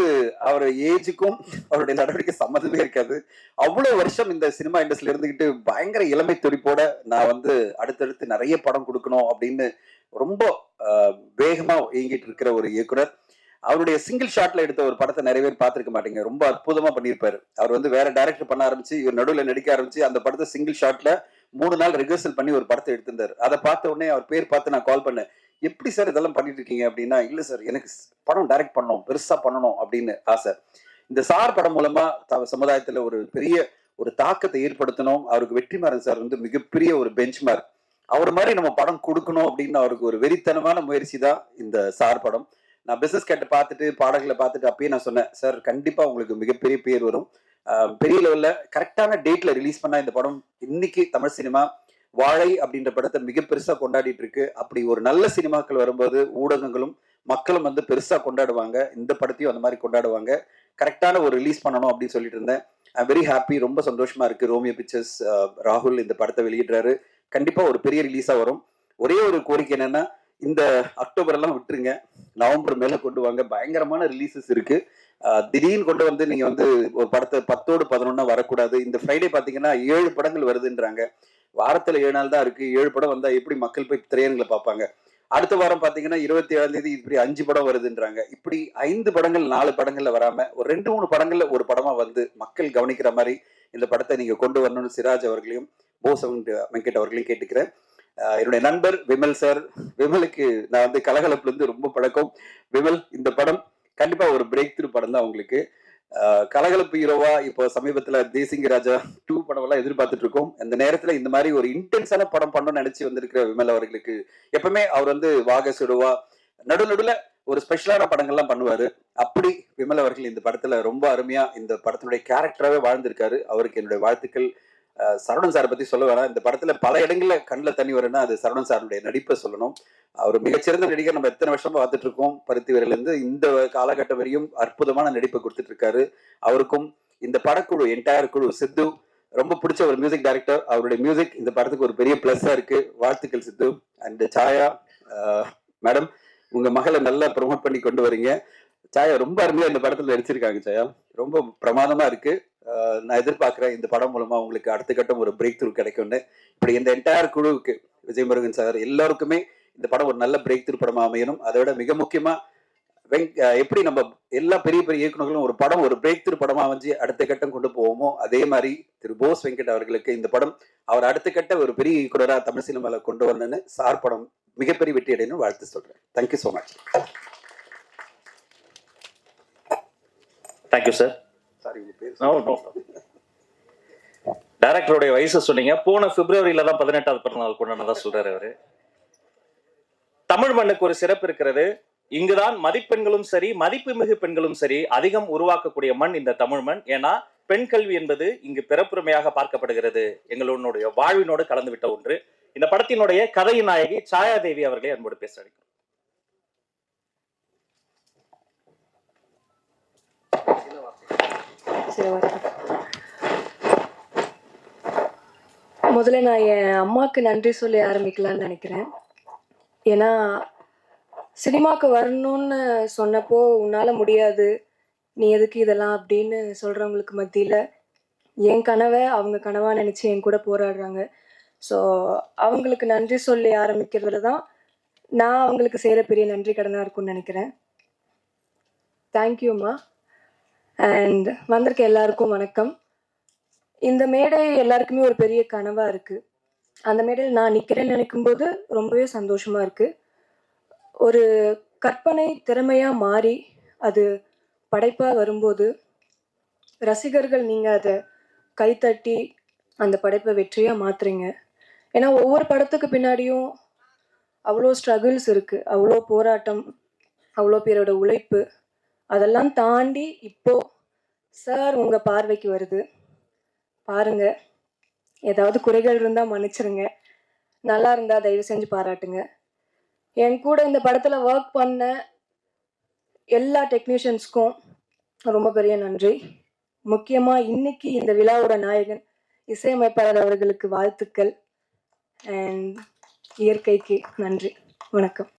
அவர் ஏஜுக்கும் அவருடைய நடவடிக்கை சம்மந்தமே இருக்காது. அவ்வளவு வருஷம் இந்த சினிமா இண்டஸ்ட்ரியில இருந்துகிட்டு பயங்கர இளமை துடிப்போட நான் வந்து அடுத்தடுத்து நிறைய படம் கொடுக்கணும் அப்படின்னு ரொம்ப வேகமா இயங்கிட்டு இருக்கிற ஒரு இயக்குனர். அவருடைய சிங்கிள் ஷாட்ல எடுத்த ஒரு படத்தை நிறைய பேர் பார்த்திருக்க மாட்டீங்க. ரொம்ப அற்புதமா பண்ணியிருப்பாரு. அவர் வந்து வேற டைரக்டர் பண்ண ஆரம்பிச்சு, இவர் நடுவில் நடிக்க ஆரம்பிச்சு, அந்த படத்தை சிங்கிள் ஷாட்ல 3 நாள் ரிஹர்சல் பண்ணி ஒரு படத்தை எடுத்திருந்தாரு. அதை பார்த்த உடனே அவர் பேர் பார்த்து நான் கால் பண்ணேன். எப்படி சார் இதெல்லாம் பண்ணிட்டு இருக்கீங்க அப்படின்னா, இல்ல சார் எனக்கு படம் டைரக்ட் பண்ணணும், பெருசா பண்ணணும் அப்படின்னு ஆசை. இந்த சார் படம் மூலமா சமுதாயத்துல ஒரு பெரிய ஒரு தாக்கத்தை ஏற்படுத்தணும். அவருக்கு வெற்றிமாறன் சார் வந்து மிகப்பெரிய ஒரு பெஞ்ச் மார்க். அவர் மாதிரி நம்ம படம் கொடுக்கணும் அப்படின்னு அவருக்கு ஒரு வெறித்தனமான முயற்சி தான் இந்த சார் படம். நான் பிசினஸ் கேட்ட பார்த்துட்டு பாடல்களை பார்த்துட்டு அப்பயே நான் சொன்னேன், சார் கண்டிப்பா உங்களுக்கு மிகப்பெரிய பேர் வரும், பெரிய லெவல்ல கரெக்டான டேட்ல ரிலீஸ் பண்ணா இந்த படம் இன்னைக்கு தமிழ் சினிமா வாழை அப்படின்ற படத்தை மிக பெருசா கொண்டாடிட்டு இருக்கு. அப்படி ஒரு நல்ல சினிமாக்கள் வரும்போது ஊடகங்களும் மக்களும் வந்து பெருசா கொண்டாடுவாங்க. இந்த படத்தையும் அந்த மாதிரி கொண்டாடுவாங்க. கரெக்டான ஒரு ரிலீஸ் பண்ணணும் அப்படின்னு சொல்லிட்டு இருந்தேன். I very happy. ரொம்ப சந்தோஷமா இருக்கு. ரோமியோ பிக்சர்ஸ் ராகுல் இந்த படத்தை வெளியிடுறாரு. கண்டிப்பா ஒரு பெரிய ரிலீஸா வரும். ஒரே ஒரு கோரிக்கை என்னன்னா, இந்த அக்டோபர் எல்லாம் விட்டுருங்க, நவம்பர் மேல கொண்டு வாங்க. பயங்கரமான ரிலீசஸ் இருக்கு. திடீர்னு கொண்டு வந்து நீங்க வந்து ஒரு படத்தை 10ஓடு 11 வரக்கூடாது. இந்த ஃப்ரைடே பாத்தீங்கன்னா 7 படங்கள் வருதுன்றாங்க. வாரத்துல 7 நாள் தான் இருக்கு. 7 படம் வந்தா எப்படி மக்கள் போய் திரையரங்களை பார்ப்பாங்க? அடுத்த வாரம் பாத்தீங்கன்னா 27ஆம் தேதி இப்படி 5 படம் வருதுன்றாங்க. இப்படி 5 படங்கள் 4 படங்கள்ல வராம ஒரு 2-3 படங்கள்ல ஒரு படமா வந்து மக்கள் கவனிக்கிற மாதிரி இந்த படத்தை நீங்க கொண்டு வரணும்னு சிராஜ் அவர்களையும் போஸ் வெங்கட் அவர்களையும் கேட்டுக்கிறேன். என்னுடைய நண்பர் விமல் சார், விமலுக்கு நான் வந்து கலகலப்புல இருந்து ரொம்ப பழக்கம். விமல், இந்த படம் கண்டிப்பா ஒரு பிரேக் த்ரூ படம் தான் உங்களுக்கு. கலகலப்பு ஹீரோவா இப்போ சமீபத்துல தேசிங்க ராஜா 2 படம் எல்லாம் எதிர்பார்த்துட்டு இருக்கோம். அந்த நேரத்துல இந்த மாதிரி ஒரு இன்டென்ஸான படம் பண்ணணும்னு நினைச்சு வந்திருக்கிற விமல் அவர்களுக்கு எப்பவுமே அவர் வந்து வாக சுடுவா நடுநடுல ஒரு ஸ்பெஷலான படங்கள்லாம் பண்ணுவாரு. அப்படி விமல் அவர்கள் இந்த படத்துல ரொம்ப அருமையா இந்த படத்தினுடைய கேரக்டராகவே வாழ்ந்திருக்காரு. அவருக்கு என்னுடைய வாழ்த்துக்கள். சரவணன் சாரை பத்தி சொல்ல வேணாம். இந்த படத்துல பல இடங்கள்ல கண்ணில் தண்ணி வரும்னா அது சரவணன் சாருடைய நடிப்பை சொல்லணும். அவர் மிகச்சிறந்த நடிகர். நம்ம எத்தனை வருஷமா பார்த்துட்டு இருக்கோம். பருத்தி வீரர்ல இருந்து இந்த காலகட்டம் வரையும் அற்புதமான நடிப்பை கொடுத்துட்டு இருக்காரு. அவருக்கும் இந்த படக்குழு என்டையர் குழு, சித்து ரொம்ப பிடிச்ச ஒரு மியூசிக் டைரக்டர். அவருடைய மியூசிக் இந்த படத்துக்கு ஒரு பெரிய பிளஸ்ஸா இருக்கு. வாழ்த்துக்கள் சித்து. அண்ட் சாயா மேடம், உங்க மகளை நல்லா ப்ரொமோட் பண்ணி கொண்டு வரீங்க. சாயா ரொம்ப அருமையா இந்த படத்துல நடிச்சிருக்காங்க. சாயா ரொம்ப பிரமாதமா இருக்கு. நான் எதிர்பார்க்கிறேன் இந்த படம் மூலமா உங்களுக்கு அடுத்த கட்டம் ஒரு பிரேக் த்ரூ கிடைக்கும்னு. இப்படி இந்த என்டையர் குழுவுக்கு, விஜய் முருகன் சார் எல்லாருக்குமே இந்த படம் ஒரு நல்ல பிரேக் த்ரூ படமா அமையணும். அதை விட மிக முக்கியமா எப்படி நம்ம எல்லா பெரிய பெரிய இயக்குநர்களும் ஒரு படம் ஒரு பிரேக் த்ரூ படமா அமைஞ்சு அடுத்த கட்டம் கொண்டு போவோமோ, அதே மாதிரி திரு போஸ் வெங்கட் அவர்களுக்கு இந்த படம் அவர் அடுத்த கட்ட ஒரு பெரிய இயக்குனரா தமிழ் சினிமால கொண்டு வரணும்னு சார் படம் மிகப்பெரிய வெற்றி அடையணும் வாழ்த்து சொல்றேன். Thank you so much. Thank you sir. டைரக்டருடைய வயசு சொன்னீங்க. போன பிப்ரவரியில தான் 18வது பிறந்தநாள் கொண்டாடுறதா சொல்றாரு அவரு. தமிழ் மண்ணுக்கு ஒரு சிறப்பு இருக்கிறது. இங்குதான் மதிப்பெண்களும் சரி, மதிப்புமிகு பெண்களும் சரி அதிகம் உருவாக்கக்கூடிய மண் இந்த தமிழ் மண். ஏன்னா பெண் கல்வி என்பது இங்கு பிறப்புரிமையாக பார்க்கப்படுகிறது. எங்களுடைய வாழ்வினோடு கலந்து விட்ட ஒன்று. இந்த படத்தினுடைய கதையின் நாயகி சாயாதேவி அவர்களை அன்போடு பேச அழைக்கிறோம். முதல்ல நான் என் அம்மாவுக்கு நன்றி சொல்லி ஆரம்பிக்கலாம்னு நினைக்கிறேன். ஏன்னா சினிமாவுக்கு வரணும்னு சொன்னப்போ உன்னால் முடியாது, நீ எதுக்கு இதெல்லாம் அப்படின்னு சொல்கிறவங்களுக்கு மத்தியில் என் கனவை அவங்க கனவாக நினச்சி என் கூட போராடுறாங்க. ஸோ அவங்களுக்கு நன்றி சொல்லி ஆரம்பிக்கிறதுல தான் நான் அவங்களுக்கு செய்கிற பெரிய நன்றி கடனாக இருக்கும்னு நினைக்கிறேன். தேங்க்யூம்மா. அண்ட் வந்திருக்க எல்லாருக்கும் வணக்கம். இந்த மேடை எல்லாருக்குமே ஒரு பெரிய கனவாக இருக்குது. அந்த மேடையில் நான் நிற்கிறேன்னு நினைக்கும்போது ரொம்பவே சந்தோஷமாக இருக்குது. ஒரு கற்பனை திறமையாக மாறி அது படைப்பாக வரும்போது ரசிகர்கள் நீங்கள் அதை கைத்தட்டி அந்த படைப்பை வெற்றியாக மாற்றுறீங்க. ஏன்னா ஒவ்வொரு படத்துக்கு பின்னாடியும் அவ்வளோ ஸ்ட்ரகிள்ஸ் இருக்குது, அவ்வளோ போராட்டம், அவ்வளோ பேரோட உழைப்பு. அதெல்லாம் தாண்டி இப்போ சார் உங்கள் பார்வைக்கு வருது. பாருங்க, ஏதாவது குறைகள் இருந்தால் மன்னிச்சிருங்க, நல்லா இருந்தால் தயவு செஞ்சு பாராட்டுங்க. என் கூட இந்த படத்தில் ஒர்க் பண்ண எல்லா டெக்னீஷியன்ஸ்க்கும் ரொம்ப பெரிய நன்றி. முக்கியமாக இன்னைக்கு இந்த விழாவோட நாயகன் இசையமைப்பாளர் அவர்களுக்கு வாழ்த்துக்கள். அண்ட் இயற்கைக்கு நன்றி. வணக்கம்.